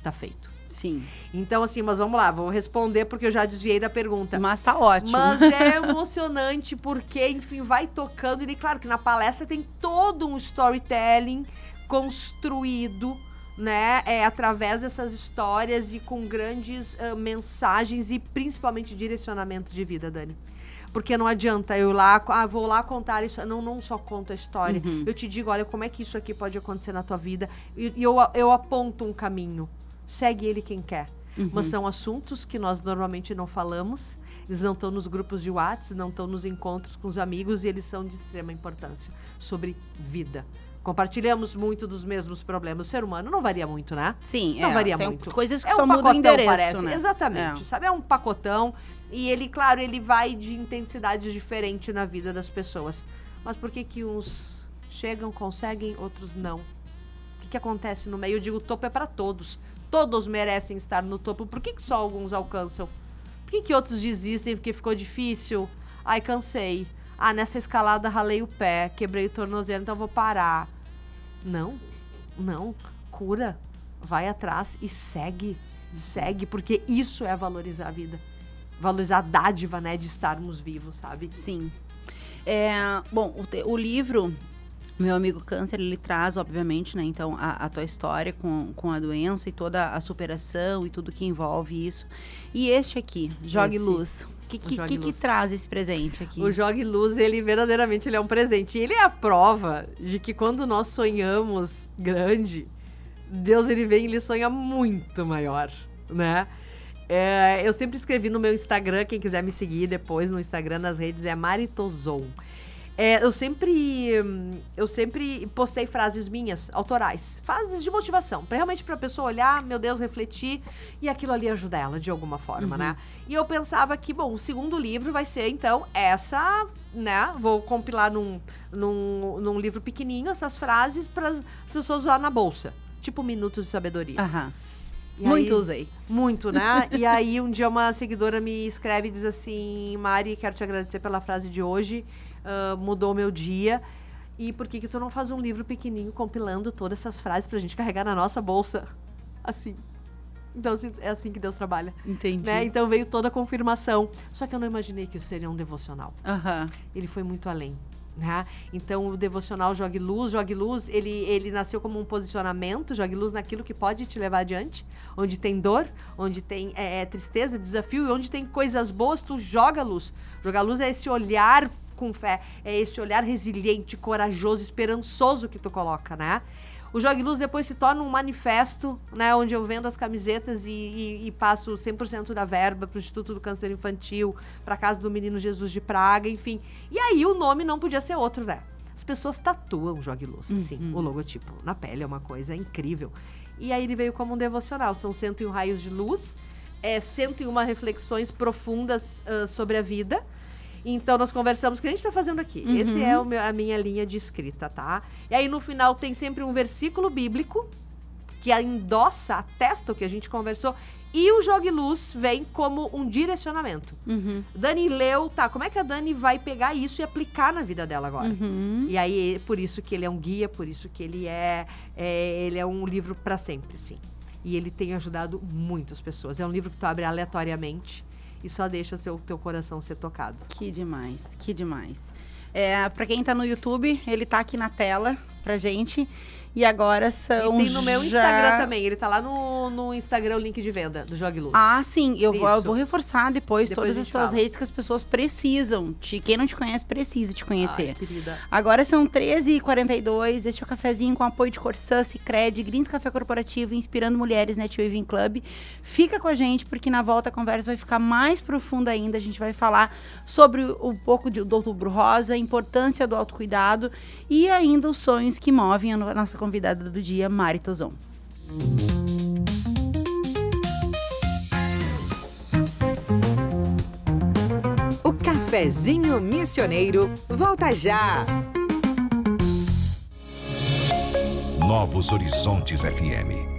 [SPEAKER 4] tá feito.
[SPEAKER 3] Sim.
[SPEAKER 4] Então, assim, mas vamos lá, vou responder porque eu já desviei da pergunta.
[SPEAKER 3] Mas tá ótimo.
[SPEAKER 4] Mas é emocionante porque, enfim, vai tocando. E claro que na palestra tem todo um storytelling construído, né, através dessas histórias e com grandes mensagens e principalmente direcionamento de vida, Dani. Porque não adianta eu vou lá contar isso, não só conto a história. Eu te digo, olha, como é que isso aqui pode acontecer na tua vida. E eu aponto um caminho. Segue ele quem quer. Mas são assuntos que nós normalmente não falamos. Eles não estão nos grupos de WhatsApp, não estão nos encontros com os amigos, e eles são de extrema importância. Sobre vida. Compartilhamos muito dos mesmos problemas. O ser humano não varia muito, né?
[SPEAKER 3] Sim,
[SPEAKER 4] não varia
[SPEAKER 3] tem
[SPEAKER 4] muito.
[SPEAKER 3] coisas que
[SPEAKER 4] é
[SPEAKER 3] só
[SPEAKER 4] um
[SPEAKER 3] mudam o
[SPEAKER 4] pacotão,
[SPEAKER 3] endereço,
[SPEAKER 4] parece.
[SPEAKER 3] né?
[SPEAKER 4] Exatamente, sabe? É um pacotão, e ele, claro, ele vai de intensidade diferente na vida das pessoas. Mas por que uns chegam, conseguem, outros não? O que acontece no meio? Eu digo, o topo é para todos. Todos merecem estar no topo. Por que só alguns alcançam? Por que outros desistem porque ficou difícil? Ai, cansei. Ah, nessa escalada ralei o pé, quebrei o tornozelo, então vou parar. Não, cura, vai atrás e segue, porque isso é valorizar a vida. Valorizar a dádiva, né, de estarmos vivos, sabe?
[SPEAKER 3] Sim. Bom, o livro, Meu Amigo Câncer, ele traz, obviamente, né, então, a tua história com a doença e toda a superação e tudo que envolve isso. E este aqui, Jogue Luz. O que traz esse presente aqui?
[SPEAKER 4] O Jogue Luz, ele verdadeiramente ele é um presente. E ele é a prova de que quando nós sonhamos grande, Deus, ele vem e ele sonha muito maior, né? Eu sempre escrevi no meu Instagram, quem quiser me seguir depois no Instagram, nas redes, é Maritozon. Eu sempre postei frases minhas, autorais, frases de motivação, realmente pra pessoa olhar, meu Deus, refletir, e aquilo ali ajudar ela de alguma forma, né? E eu pensava que, bom, o segundo livro vai ser, então, essa, né? Vou compilar num livro pequenininho essas frases para as pessoas usar na bolsa, tipo minutos de sabedoria.
[SPEAKER 3] Muito usei.
[SPEAKER 4] Muito, né? E aí, um dia uma seguidora me escreve e diz assim, Mari, quero te agradecer pela frase de hoje, mudou o meu dia. E por que tu não faz um livro pequenininho compilando todas essas frases pra gente carregar na nossa bolsa? Assim. Então, é assim que Deus trabalha.
[SPEAKER 3] Entendi.
[SPEAKER 4] Né? Então, veio toda a confirmação. Só que eu não imaginei que isso seria um devocional. Ele foi muito além. Né? Então, o devocional Jogue Luz, ele nasceu como um posicionamento, jogue luz naquilo que pode te levar adiante, onde tem dor, onde tem tristeza, desafio, e onde tem coisas boas, tu joga luz. Jogar luz é esse olhar com fé, é esse olhar resiliente, corajoso, esperançoso que tu coloca, né? O Jogue Luz depois se torna um manifesto, né, onde eu vendo as camisetas e passo 100% da verba para o Instituto do Câncer Infantil, para a Casa do Menino Jesus de Praga, enfim. E aí o nome não podia ser outro, né? As pessoas tatuam Jogue Luz, assim, o logotipo na pele, é uma coisa incrível. E aí ele veio como um devocional, são 101 raios de luz, 101 reflexões profundas sobre a vida. Então, nós conversamos o que a gente está fazendo aqui. Esse é a minha linha de escrita, tá? E aí, no final, tem sempre um versículo bíblico que endossa, atesta o que a gente conversou. E o Jogue Luz vem como um direcionamento. Dani leu, tá, como é que a Dani vai pegar isso e aplicar na vida dela agora? E aí, por isso que ele é um guia, por isso que ele é um livro para sempre, sim. E ele tem ajudado muitas pessoas. É um livro que tu abre aleatoriamente e só deixa o teu coração ser tocado.
[SPEAKER 3] Que demais, que demais. Pra quem tá no YouTube, ele tá aqui na tela pra gente. E agora são.
[SPEAKER 4] E tem no meu Instagram também. Ele tá lá no Instagram, o link de venda do Jogue Luz.
[SPEAKER 3] Ah, sim. Eu vou reforçar depois todas as suas redes que as pessoas precisam. Quem não te conhece, precisa te conhecer.
[SPEAKER 4] Ai, querida.
[SPEAKER 3] Agora são 13h42. Este é o cafezinho com apoio de Corsã, Sicredi, Greens Café Corporativo, inspirando mulheres, NetWeaving Club. Fica com a gente, porque na volta a conversa vai ficar mais profunda ainda. A gente vai falar sobre um pouco do Outubro Rosa, a importância do autocuidado e ainda os sonhos que movem a nossa convidada do dia, Maritozon.
[SPEAKER 2] O Cafezinho Missioneiro volta já.
[SPEAKER 1] Novos Horizontes FM.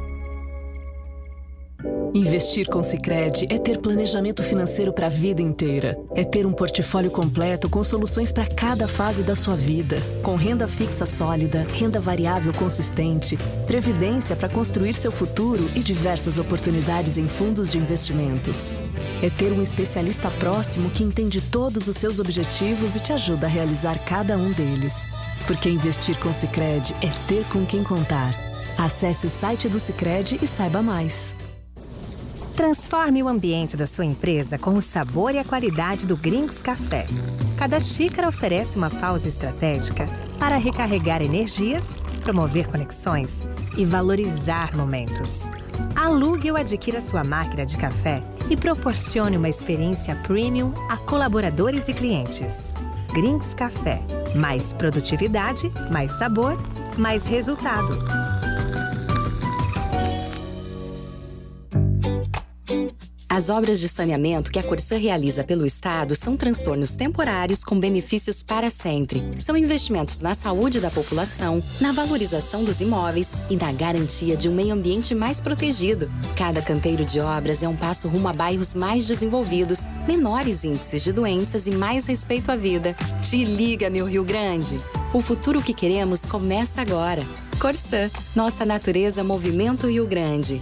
[SPEAKER 7] Investir com Sicredi é ter planejamento financeiro para a vida inteira. É ter um portfólio completo com soluções para cada fase da sua vida. Com renda fixa sólida, renda variável consistente, previdência para construir seu futuro e diversas oportunidades em fundos de investimentos. É ter um especialista próximo que entende todos os seus objetivos e te ajuda a realizar cada um deles. Porque investir com Sicredi é ter com quem contar. Acesse o site do Sicredi e saiba mais.
[SPEAKER 8] Transforme o ambiente da sua empresa com o sabor e a qualidade do Greens Café. Cada xícara oferece uma pausa estratégica para recarregar energias, promover conexões e valorizar momentos. Alugue ou adquira sua máquina de café e proporcione uma experiência premium a colaboradores e clientes. Grinks Café. Mais produtividade, mais sabor, mais resultado.
[SPEAKER 5] As obras de saneamento que a Corsã realiza pelo Estado são transtornos temporários com benefícios para sempre. São investimentos na saúde da população, na valorização dos imóveis e na garantia de um meio ambiente mais protegido. Cada canteiro de obras é um passo rumo a bairros mais desenvolvidos, menores índices de doenças e mais respeito à vida. Te liga, meu Rio Grande! O futuro que queremos começa agora. Corsã, nossa natureza, movimento Rio Grande.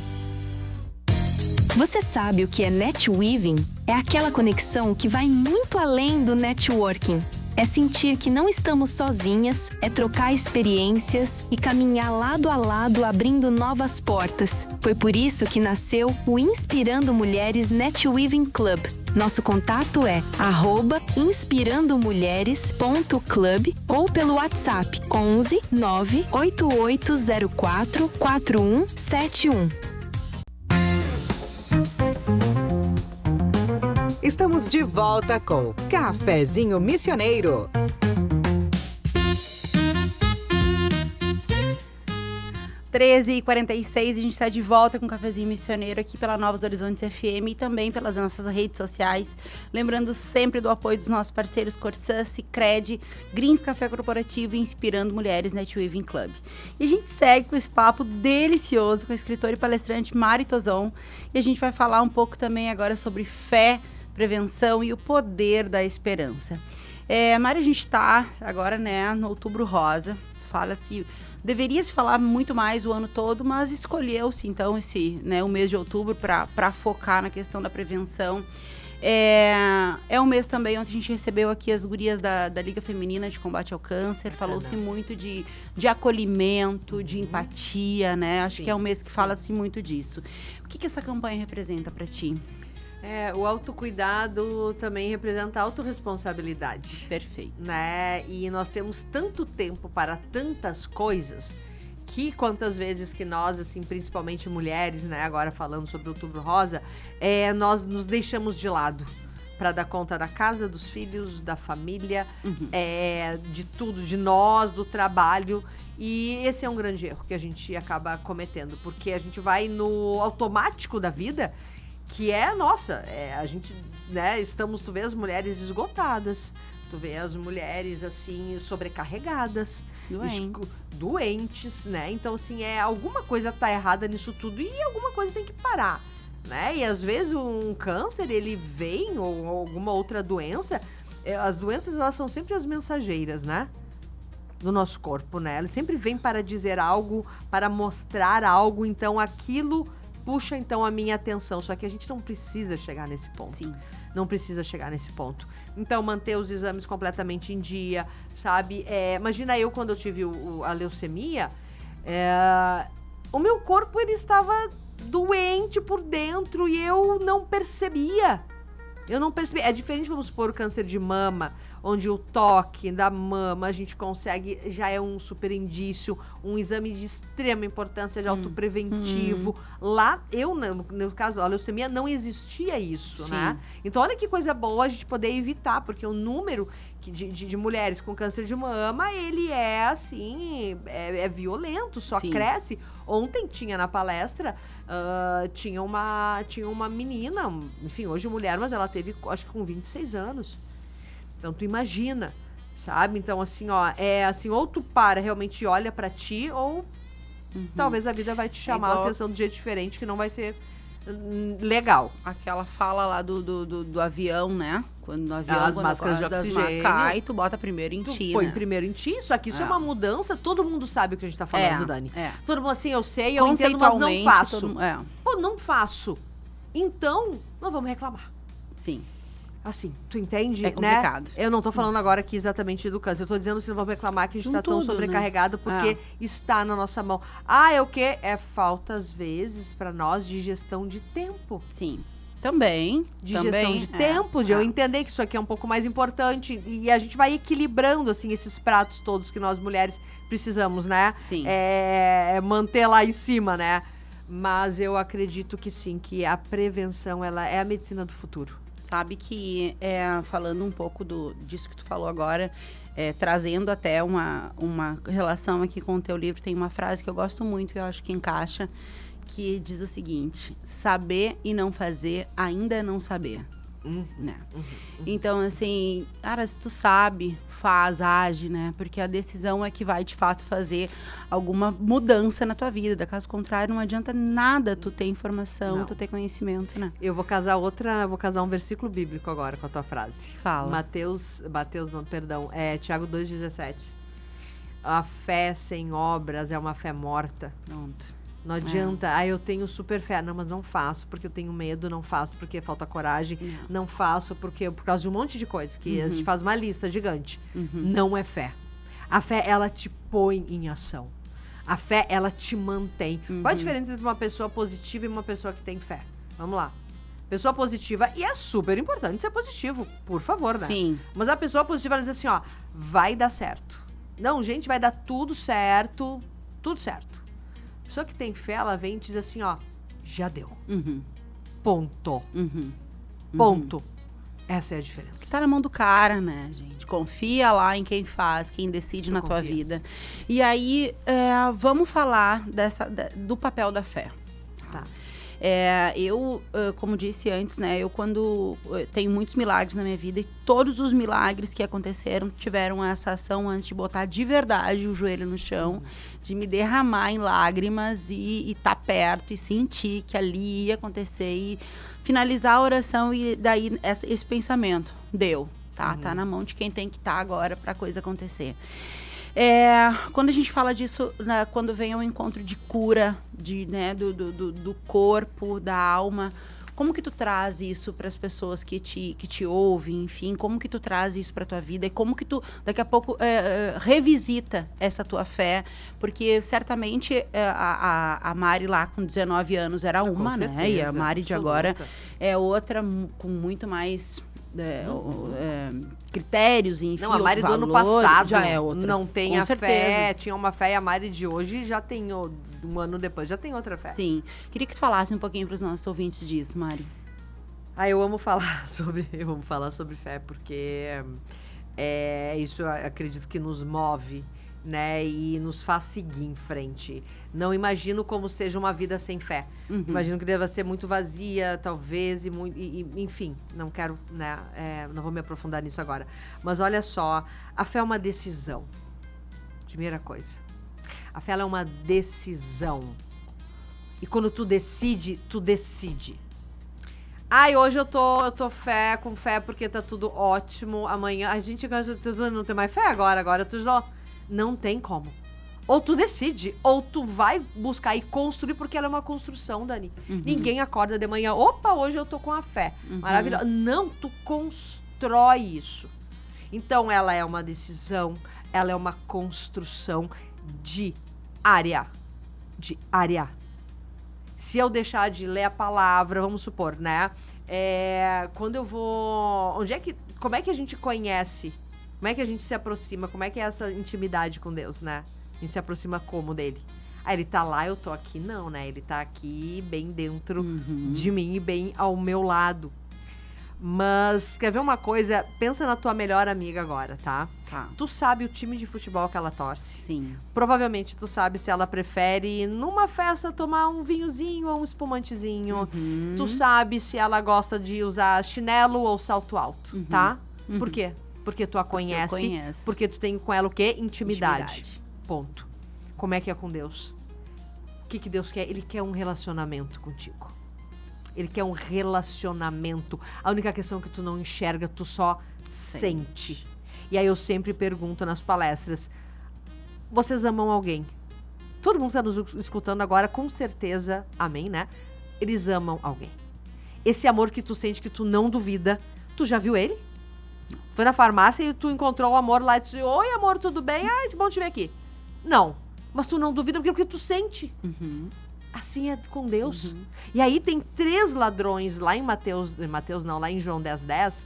[SPEAKER 7] Você sabe o que é NetWeaving? É aquela conexão que vai muito além do networking. É sentir que não estamos sozinhas, é trocar experiências e caminhar lado a lado abrindo novas portas. Foi por isso que nasceu o Inspirando Mulheres Netweaving Club. Nosso contato é @inspirandomulheres.club ou pelo WhatsApp 11 98804 4171.
[SPEAKER 2] Estamos de volta com Cafezinho Missioneiro.
[SPEAKER 3] h a gente está de volta com o Cafezinho Missioneiro aqui pela Novos Horizontes FM e também pelas nossas redes sociais. Lembrando sempre do apoio dos nossos parceiros Corsã, Sicredi, Grinks Café Corporativo e Inspirando Mulheres Netweaving Club. E a gente segue com esse papo delicioso com a escritora e palestrante Mari Tozon. E a gente vai falar um pouco também agora sobre fé, prevenção e o poder da esperança. Mari, a gente está agora, né, no Outubro Rosa. Fala-se, deveria se falar muito mais o ano todo, mas escolheu-se então o mês de outubro para focar na questão da prevenção. É um mês também onde a gente recebeu aqui as gurias da Liga Feminina de Combate ao Câncer. Falou-se muito de acolhimento, de empatia, né? Acho que é um mês que fala-se muito disso. O que essa campanha representa para ti?
[SPEAKER 4] O autocuidado também representa autorresponsabilidade.
[SPEAKER 3] Perfeito.
[SPEAKER 4] Né? E nós temos tanto tempo para tantas coisas que quantas vezes que nós, assim, principalmente mulheres, né, agora falando sobre o Outubro Rosa, nós nos deixamos de lado para dar conta da casa, dos filhos, da família, de tudo, de nós, do trabalho. E esse é um grande erro que a gente acaba cometendo, porque a gente vai no automático da vida, que a gente, né, tu vê as mulheres esgotadas, tu vê as mulheres, assim, sobrecarregadas, doentes, né, então, assim, alguma coisa tá errada nisso tudo e alguma coisa tem que parar, né, e às vezes um câncer, ele vem, ou alguma outra doença, as doenças, elas são sempre as mensageiras, né, do nosso corpo, né, elas sempre vêm para dizer algo, para mostrar algo, então aquilo puxa, então, a minha atenção. Só que a gente não precisa chegar nesse ponto.
[SPEAKER 3] Sim.
[SPEAKER 4] Não precisa chegar nesse ponto. Então, manter os exames completamente em dia, sabe? Imagina eu, quando eu tive a leucemia, o meu corpo, ele estava doente por dentro e eu não percebia. É diferente, vamos supor, o câncer de mama, onde o toque da mama a gente consegue, já é um super indício, um exame de extrema importância de autopreventivo. Lá, no caso da leucemia, não existia isso, né? Então, olha que coisa boa a gente poder evitar, porque o número de mulheres com câncer de mama, ele assim, é violento, só cresce. Ontem tinha na palestra, tinha uma menina, enfim, hoje mulher, mas ela teve, acho que com 26 anos. Então, tu imagina, sabe? Então, assim, ou tu para, realmente olha pra ti, ou talvez a vida vai te chamar a atenção de um jeito diferente, que não vai ser legal.
[SPEAKER 3] Aquela fala lá do avião, né? Quando no avião,
[SPEAKER 4] as máscaras de oxigênio,
[SPEAKER 3] cai, tu bota primeiro em ti,
[SPEAKER 4] põe
[SPEAKER 3] né?
[SPEAKER 4] primeiro em ti, só que isso é uma mudança, todo mundo sabe o que a gente tá falando, Dani. Todo mundo assim, eu sei, eu entendo, mas não faço. Pô, não faço. Então, não vamos reclamar.
[SPEAKER 3] Sim.
[SPEAKER 4] Assim, tu entende,
[SPEAKER 3] é complicado.
[SPEAKER 4] Né? Eu não tô falando agora aqui exatamente do câncer. Eu tô dizendo, se não vamos reclamar que a gente tá tão sobrecarregado, né? Porque está na nossa mão. É o quê? É falta, às vezes, pra nós, de gestão de tempo.
[SPEAKER 3] Sim. Também.
[SPEAKER 4] Gestão de tempo, de eu entender que isso aqui é um pouco mais importante. E a gente vai equilibrando, assim, esses pratos todos que nós mulheres precisamos, né?
[SPEAKER 3] Sim.
[SPEAKER 4] Manter lá em cima, né? Mas eu acredito que sim, que a prevenção, ela é a medicina do futuro.
[SPEAKER 3] Sabe que, falando um pouco disso que tu falou agora, trazendo até uma relação aqui com o teu livro, tem uma frase que eu gosto muito e eu acho que encaixa, que diz o seguinte: saber e não fazer ainda é não saber. Né? Então, assim, cara, se tu sabe, faz, age, né? Porque a decisão é que vai, de fato, fazer alguma mudança na tua vida. Caso contrário, não adianta nada tu ter informação, tu ter conhecimento, né?
[SPEAKER 4] Eu vou casar um versículo bíblico agora com a tua frase.
[SPEAKER 3] Fala.
[SPEAKER 4] Tiago 2,17. A fé sem obras é uma fé morta.
[SPEAKER 3] Pronto.
[SPEAKER 4] Não adianta, eu tenho super fé. Não, mas não faço porque eu tenho medo, não faço porque falta coragem, não faço por causa de um monte de coisas, que a gente faz uma lista gigante. Não é fé. A fé, ela te põe em ação. A fé, ela te mantém. Qual a diferença entre uma pessoa positiva e uma pessoa que tem fé? Vamos lá. Pessoa positiva, e é super importante ser positivo, por favor, né?
[SPEAKER 3] Sim.
[SPEAKER 4] Mas a pessoa positiva, ela diz assim, ó, vai dar certo. Não, gente, vai dar tudo certo, tudo certo. A pessoa que tem fé, ela vem e diz assim, ó, já deu. Ponto. Ponto. Essa é a diferença.
[SPEAKER 3] Que tá na mão do cara, né, gente? Confia lá em quem faz, quem decide na tua vida. E aí, vamos falar do papel da fé.
[SPEAKER 4] Tá.
[SPEAKER 3] Eu, como disse antes, né, eu tenho muitos milagres na minha vida e todos os milagres que aconteceram tiveram essa ação antes de botar de verdade o joelho no chão, de me derramar em lágrimas e tá perto e sentir que ali ia acontecer e finalizar a oração e daí esse pensamento, deu, tá? Tá na mão de quem tem que estar agora pra coisa acontecer. Quando a gente fala disso, né, quando vem ao encontro de cura, do corpo, da alma, como que tu traz isso para as pessoas que te ouvem, enfim, como que tu traz isso para tua vida e como que tu, daqui a pouco, revisita essa tua fé, porque certamente a Mari lá com 19 anos era uma, certeza, né, e a Mari de agora é outra com muito mais... critérios, enfim.
[SPEAKER 4] Não, a Mari do ano passado
[SPEAKER 3] já é outra.
[SPEAKER 4] Não tem a fé, tinha uma fé, e a Mari de hoje já tem, um ano depois, já tem outra fé.
[SPEAKER 3] Sim. Queria que tu falasse um pouquinho para os nossos ouvintes disso, Mari.
[SPEAKER 4] Eu amo falar sobre fé, porque isso eu acredito que nos move, né, e nos faz seguir em frente. Não imagino como seja uma vida sem fé. Imagino que deva ser muito vazia, talvez, enfim, não quero, né, não vou me aprofundar nisso agora. Mas olha só, a fé é uma decisão. Primeira coisa. A fé ela é uma decisão. E quando tu decide, tu decide. Hoje eu tô com fé porque tá tudo ótimo. Amanhã, a gente não tem mais fé agora tu não tem como. Ou tu decide, ou tu vai buscar e construir, porque ela é uma construção, Dani. Ninguém acorda de manhã, opa, hoje eu tô com a fé. Maravilhoso. Não, tu constrói isso. Então, ela é uma decisão, ela é uma construção diária. Se eu deixar de ler a palavra, vamos supor, né? Quando eu vou... Como é que a gente conhece? Como é que a gente se aproxima? Como é que é essa intimidade com Deus, né? A gente se aproxima como dele? Ele tá lá, eu tô aqui. Não, né? Ele tá aqui bem dentro de mim e bem ao meu lado. Mas, quer ver uma coisa? Pensa na tua melhor amiga agora, tá? Tu sabe o time de futebol que ela torce.
[SPEAKER 3] Sim.
[SPEAKER 4] Provavelmente tu sabe se ela prefere, numa festa, tomar um vinhozinho ou um espumantezinho. Tu sabe se ela gosta de usar chinelo ou salto alto, tá? Por quê? Porque tu a conhece, porque tu tem com ela o quê? Intimidade. Ponto. Como é que é com Deus? O que Deus quer? Ele quer um relacionamento contigo. Ele quer um relacionamento. A única questão é que tu não enxerga, tu só sente. E aí eu sempre pergunto nas palestras, vocês amam alguém? Todo mundo que está nos escutando agora, com certeza, amém, né? Eles amam alguém. Esse amor que tu sente, que tu não duvida, tu já viu ele? Foi na farmácia e tu encontrou o amor lá e disse, oi amor, tudo bem? Que bom te ver aqui. Não, mas tu não duvida porque tu sente. Assim é com Deus. E aí tem 3 ladrões lá em lá em João 10:10.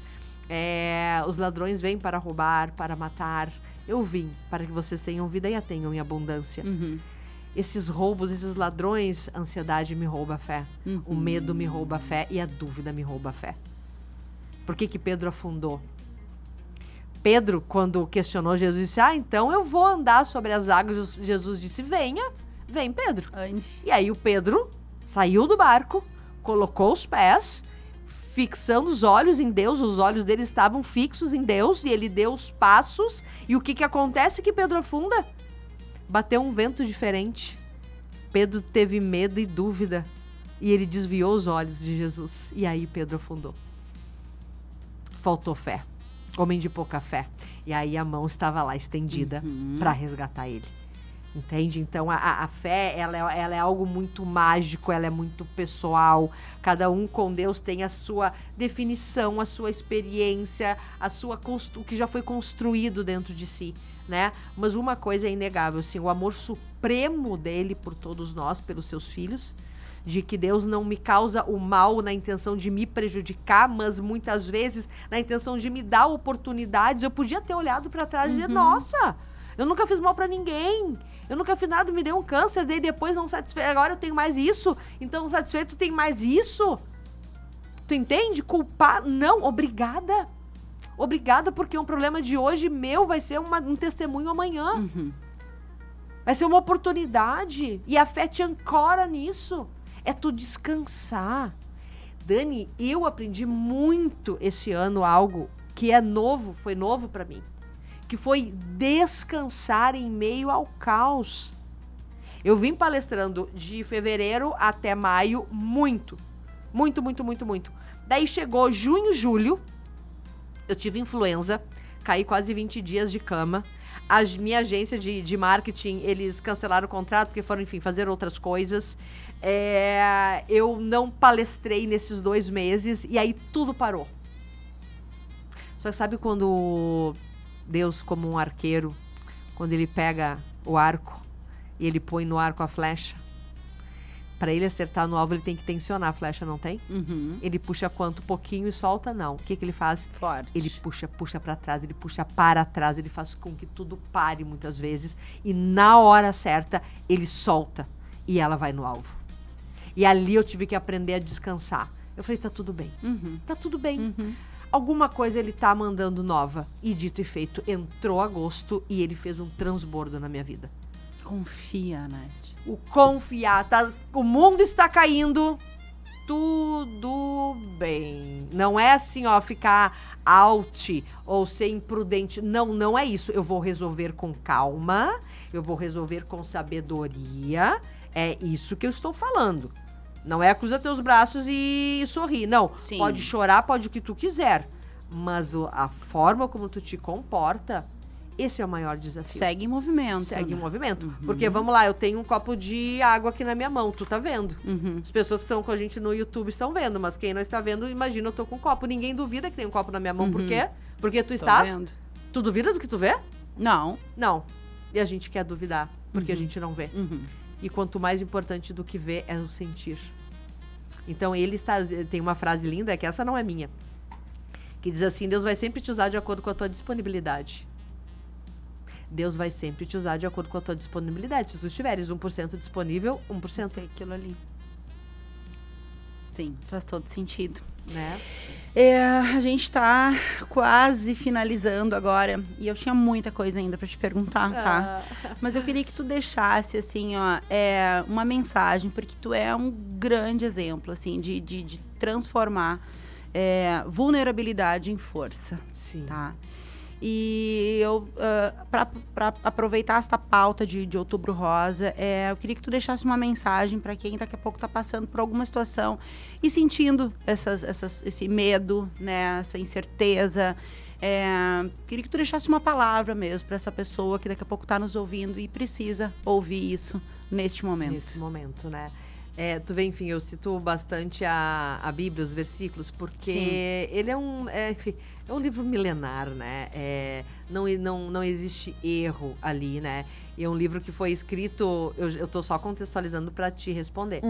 [SPEAKER 4] Os ladrões vêm para roubar, para matar. Eu vim para que vocês tenham vida e a tenham em abundância. esses roubos, esses ladrões, a ansiedade me rouba a fé. O medo me rouba a fé e a dúvida me rouba a fé. Por que Pedro afundou? Pedro, quando questionou Jesus, disse, então eu vou andar sobre as águas. Jesus disse, vem Pedro. E aí o Pedro saiu do barco, colocou os pés, fixando os olhos em Deus, os olhos dele estavam fixos em Deus, e ele deu os passos, e o que acontece que Pedro afunda? Bateu um vento diferente. Pedro teve medo e dúvida, e ele desviou os olhos de Jesus, e aí Pedro afundou. Faltou fé. Homem de pouca fé. E aí a mão estava lá estendida para resgatar ele. Entende? Então a fé, ela é algo muito mágico, ela é muito pessoal. Cada um com Deus tem a sua definição, a sua experiência, o que já foi construído dentro de si, né? Mas uma coisa é inegável, assim, o amor supremo dele por todos nós, pelos seus filhos, de que Deus não me causa o mal na intenção de me prejudicar, mas muitas vezes na intenção de me dar oportunidades. Eu podia ter olhado para trás e dizer, nossa, eu nunca fiz mal para ninguém, eu nunca fiz nada, me deu um câncer, daí depois não satisfeito, agora eu tenho mais isso, então satisfeito tem mais isso. Tu entende? Culpar, não, obrigada. Obrigada, porque um problema de hoje meu vai ser um testemunho amanhã. Vai ser uma oportunidade, e a fé te ancora nisso. É tu descansar. Dani, eu aprendi muito esse ano algo que é novo, foi novo para mim. Que foi descansar em meio ao caos. Eu vim palestrando de fevereiro até maio muito. Muito. Daí chegou junho, julho, eu tive influenza, caí quase 20 dias de cama. A minha agência de marketing, eles cancelaram o contrato porque foram, enfim, fazer outras coisas. Eu não palestrei nesses 2 meses e aí tudo parou. Só que sabe quando Deus, como um arqueiro, quando ele pega o arco e ele põe no arco a flecha, para ele acertar no alvo ele tem que tensionar a flecha, não tem? Ele puxa quanto? Pouquinho e solta? Não. O que ele faz?
[SPEAKER 3] Forte.
[SPEAKER 4] Ele puxa para trás, ele puxa para trás, ele faz com que tudo pare muitas vezes e na hora certa ele solta e ela vai no alvo. E ali eu tive que aprender a descansar. Eu falei, tá tudo bem. Tá tudo bem. Alguma coisa ele tá mandando nova. E dito e feito, entrou agosto e ele fez um transbordo na minha vida.
[SPEAKER 3] Confia, Nath.
[SPEAKER 4] O confiar, tá? O mundo está caindo, tudo bem. Não é assim, ó, ficar out ou ser imprudente. Não é isso. Eu vou resolver com calma, eu vou resolver com sabedoria. É isso que eu estou falando. Não é cruza teus braços e sorrir. Não,
[SPEAKER 3] Sim.
[SPEAKER 4] Pode chorar, pode o que tu quiser. Mas a forma como tu te comporta, esse é o maior desafio.
[SPEAKER 3] Segue em movimento.
[SPEAKER 4] Segue em movimento. Porque, vamos lá, eu tenho um copo de água aqui na minha mão, tu tá vendo. As pessoas que estão com a gente no YouTube estão vendo, mas quem não está vendo, imagina, eu tô com um copo. Ninguém duvida que tem um copo na minha mão. Por quê? Porque tu estás...
[SPEAKER 3] Vendo.
[SPEAKER 4] Tu duvida do que tu vê?
[SPEAKER 3] Não.
[SPEAKER 4] Não. E a gente quer duvidar, porque a gente não vê. E quanto mais importante do que ver é o sentir. Então tem uma frase linda, que essa não é minha, que diz assim, Deus vai sempre te usar de acordo com a tua disponibilidade. Deus vai sempre te usar de acordo com a tua disponibilidade. Se tu estiveres 1% disponível, 1%.
[SPEAKER 3] Sei aquilo ali. Sim, faz todo sentido.
[SPEAKER 4] Né?
[SPEAKER 3] A gente tá quase finalizando agora e eu tinha muita coisa ainda pra te perguntar, tá? Mas eu queria que tu deixasse, assim, ó, uma mensagem, porque tu é um grande exemplo, assim, de transformar vulnerabilidade em força.
[SPEAKER 4] Sim.
[SPEAKER 3] Tá? E eu, para aproveitar essa pauta de Outubro Rosa, eu queria que tu deixasse uma mensagem para quem daqui a pouco está passando por alguma situação e sentindo esse medo, né, essa incerteza. Queria que tu deixasse uma palavra mesmo para essa pessoa que daqui a pouco está nos ouvindo e precisa ouvir isso neste momento.
[SPEAKER 4] Nesse momento, né? Tu vê, enfim, eu cito bastante a Bíblia, os versículos, porque
[SPEAKER 3] Sim.
[SPEAKER 4] ele é um livro milenar, né? Não existe erro ali, né? E é um livro que foi escrito, eu tô só contextualizando para te responder.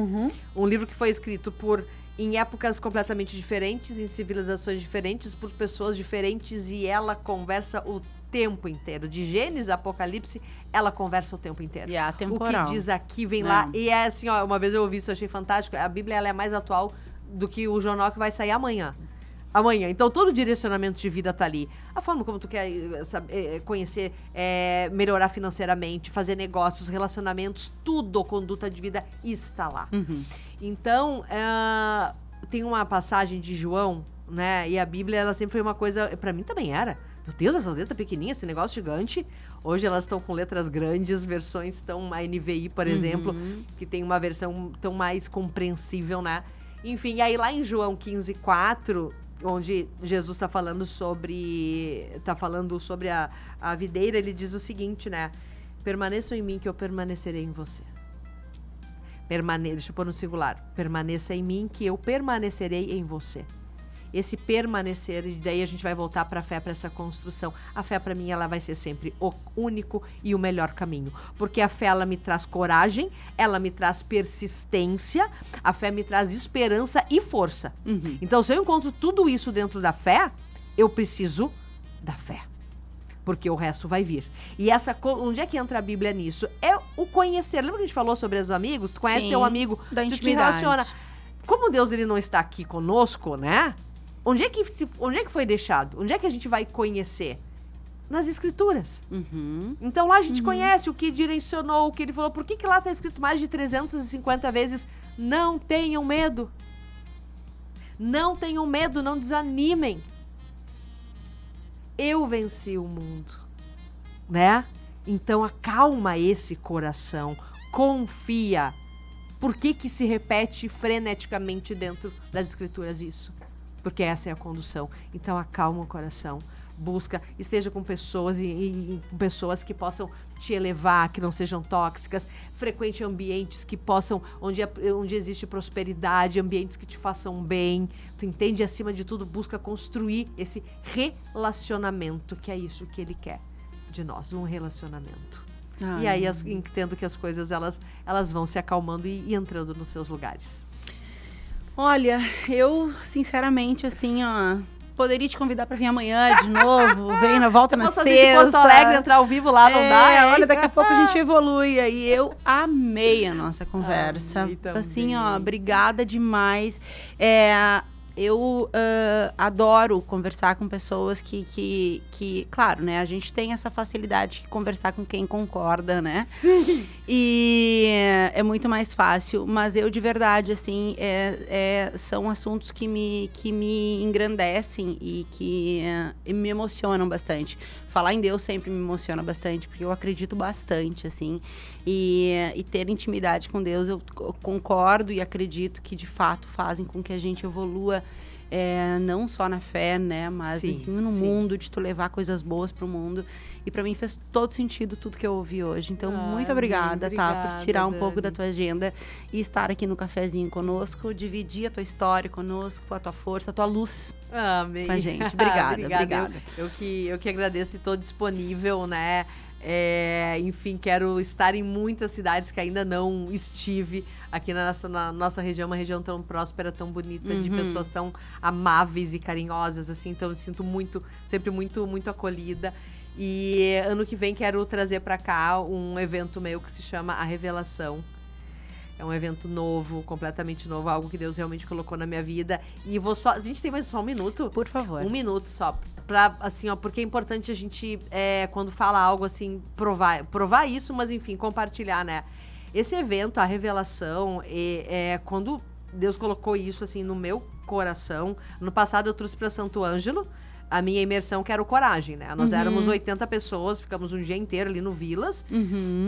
[SPEAKER 4] Um livro que foi escrito por em épocas completamente diferentes, em civilizações diferentes, por pessoas diferentes, e ela conversa o tempo inteiro. De Gênesis a Apocalipse, ela conversa o tempo inteiro.
[SPEAKER 3] E é atemporal.
[SPEAKER 4] O que diz aqui vem lá. E é assim, ó, uma vez eu ouvi isso, eu achei fantástico. A Bíblia, ela é mais atual do que o jornal que vai sair amanhã. Então todo o direcionamento de vida tá ali. A forma como tu quer conhecer, melhorar financeiramente, fazer negócios, relacionamentos, tudo, conduta de vida está lá. Então, tem uma passagem de João, né? E a Bíblia, ela sempre foi uma coisa, pra mim também era. Meu Deus, essas letras pequenininhas, esse negócio gigante. Hoje elas estão com letras grandes, versões tão a NVI, por exemplo, que tem uma versão tão mais compreensível, né? Enfim, aí lá em João 15:4, onde Jesus está falando sobre a videira, ele diz o seguinte, né? Permaneçam em mim que eu permanecerei em você. Deixa eu pôr no singular. Permaneça em mim que eu permanecerei em você. Esse permanecer, e daí a gente vai voltar para a fé, para essa construção. A fé, para mim, ela vai ser sempre o único e o melhor caminho. Porque a fé, ela me traz coragem, ela me traz persistência, a fé me traz esperança e força. Então, se eu encontro tudo isso dentro da fé, eu preciso da fé. Porque o resto vai vir. E onde é que entra a Bíblia nisso? É o conhecer. Lembra que a gente falou sobre os amigos? Tu conhece teu amigo,
[SPEAKER 3] da
[SPEAKER 4] tu te relaciona. Como Deus, ele não está aqui conosco, né? Onde é que foi deixado? Onde é que a gente vai conhecer? Nas Escrituras. Então lá a gente conhece o que direcionou, o que ele falou. Por que lá está escrito mais de 350 vezes? Não tenham medo. Não tenham medo, não desanimem. Eu venci o mundo, né? Então acalma esse coração, confia. Por que se repete freneticamente dentro das Escrituras isso? Porque essa é a condução. Então acalma o coração, busca, esteja com pessoas e com pessoas que possam te elevar, que não sejam tóxicas, frequente ambientes que possam, onde existe prosperidade, ambientes que te façam bem. Tu entende? Acima de tudo, busca construir esse relacionamento, que é isso que ele quer de nós, um relacionamento. E aí entendo que as coisas elas vão se acalmando e entrando nos seus lugares.
[SPEAKER 3] Olha, eu, sinceramente, assim, ó, poderia te convidar pra vir amanhã de novo, volta na sexta.
[SPEAKER 4] De Porto Alegre, entrar ao vivo lá, não dá, hein?
[SPEAKER 3] Olha, daqui a pouco a gente evolui. E eu amei a nossa conversa. Assim, ó, obrigada demais. Eu adoro conversar com pessoas que, claro, né, a gente tem essa facilidade de conversar com quem concorda, né? Sim. E é muito mais fácil, mas eu de verdade, assim, são assuntos que me engrandecem e que me emocionam bastante. Falar em Deus sempre me emociona bastante, porque eu acredito bastante, assim, e ter intimidade com Deus, eu concordo e acredito que, de fato, fazem com que a gente evolua, não só na fé, né, mas enfim, no mundo, de tu levar coisas boas pro mundo. E pra mim fez todo sentido tudo que eu ouvi hoje. Então, muito obrigada, por tirar um pouco da tua agenda e estar aqui no cafezinho conosco, dividir a tua história conosco, a tua força, a tua luz com a gente. Obrigada.
[SPEAKER 4] Eu que agradeço e estou disponível, né? Enfim, quero estar em muitas cidades que ainda não estive aqui na nossa região, uma região tão próspera, tão bonita, de pessoas tão amáveis e carinhosas, assim, então eu sinto sempre muito acolhida. E ano que vem quero trazer para cá um evento meu que se chama A Revelação. É um evento novo, completamente novo, algo que Deus realmente colocou na minha vida. E a gente tem mais só um minuto?
[SPEAKER 3] Por favor. Um
[SPEAKER 4] minuto só. Pra, assim, ó, porque é importante a gente, quando fala algo assim, provar isso, mas enfim, compartilhar, né? Esse evento, a Revelação, quando Deus colocou isso assim no meu coração, no passado eu trouxe para Santo Ângelo a minha imersão, que era o Coragem, né? Nós éramos 80 pessoas, ficamos um dia inteiro ali no Vilas,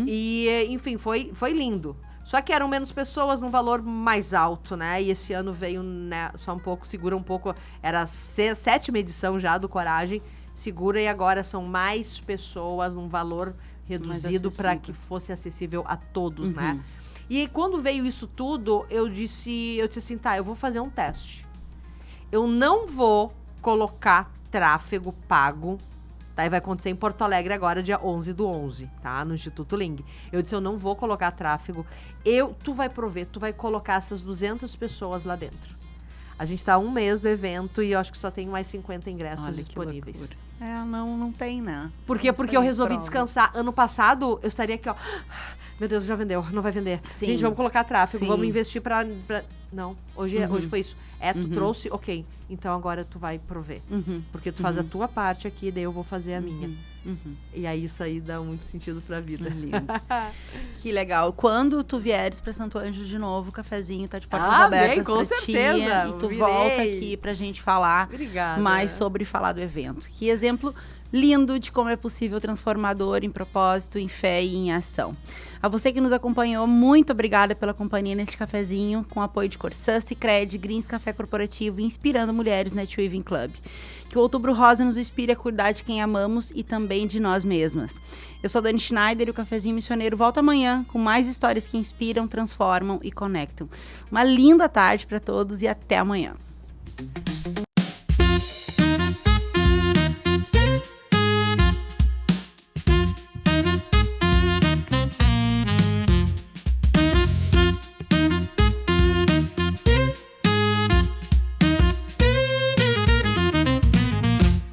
[SPEAKER 4] e enfim, foi lindo. Só que eram menos pessoas, num valor mais alto, né? E esse ano veio, né, só um pouco, segura um pouco. Era a 7ª edição já do Coragem. Segura, e agora são mais pessoas, num valor reduzido para que fosse acessível a todos, né? E quando veio isso tudo, eu disse assim, tá, eu vou fazer um teste. Eu não vou colocar tráfego pago. Tá, e vai acontecer em Porto Alegre agora, dia 11/11, tá? No Instituto Ling. Eu disse, eu não vou colocar tráfego. Tu vai prover, tu vai colocar essas 200 pessoas lá dentro. A gente tá 1 mês do evento e eu acho que só tem mais 50 ingressos
[SPEAKER 3] Olha que
[SPEAKER 4] disponíveis.
[SPEAKER 3] loucura. Não tem, né?
[SPEAKER 4] Por quê?
[SPEAKER 3] Isso
[SPEAKER 4] Porque
[SPEAKER 3] aí,
[SPEAKER 4] eu resolvi
[SPEAKER 3] prova.
[SPEAKER 4] descansar. Ano passado, eu estaria aqui, ó. Meu Deus, já vendeu, não vai vender.
[SPEAKER 3] Sim.
[SPEAKER 4] Gente, vamos colocar tráfego,
[SPEAKER 3] Sim.
[SPEAKER 4] vamos investir pra... Não, hoje foi isso. Tu trouxe, ok. Então agora tu vai prover. Porque tu faz a tua parte aqui, daí eu vou fazer a minha. E aí isso aí dá muito sentido pra vida.
[SPEAKER 3] Lindo. Que legal. Quando tu vieres pra Santo Ângelo de novo, o cafezinho tá de portas
[SPEAKER 4] Ah,
[SPEAKER 3] abertas
[SPEAKER 4] bem, com
[SPEAKER 3] pra
[SPEAKER 4] certeza.
[SPEAKER 3] ti. E tu
[SPEAKER 4] Virei.
[SPEAKER 3] volta aqui pra gente falar
[SPEAKER 4] Obrigada.
[SPEAKER 3] mais sobre falar do evento. Que exemplo lindo de como é possível transformar dor em propósito, em fé e em ação. A você que nos acompanhou, muito obrigada pela companhia neste cafezinho, com apoio de Corsã, Sicredi, Greens Café Corporativo e Inspirando Mulheres NetWeaving Club. Que o Outubro Rosa nos inspire a cuidar de quem amamos e também de nós mesmas. Eu sou Dani Schneider e o Cafezinho Missioneiro volta amanhã com mais histórias que inspiram, transformam e conectam. Uma linda tarde para todos e até amanhã.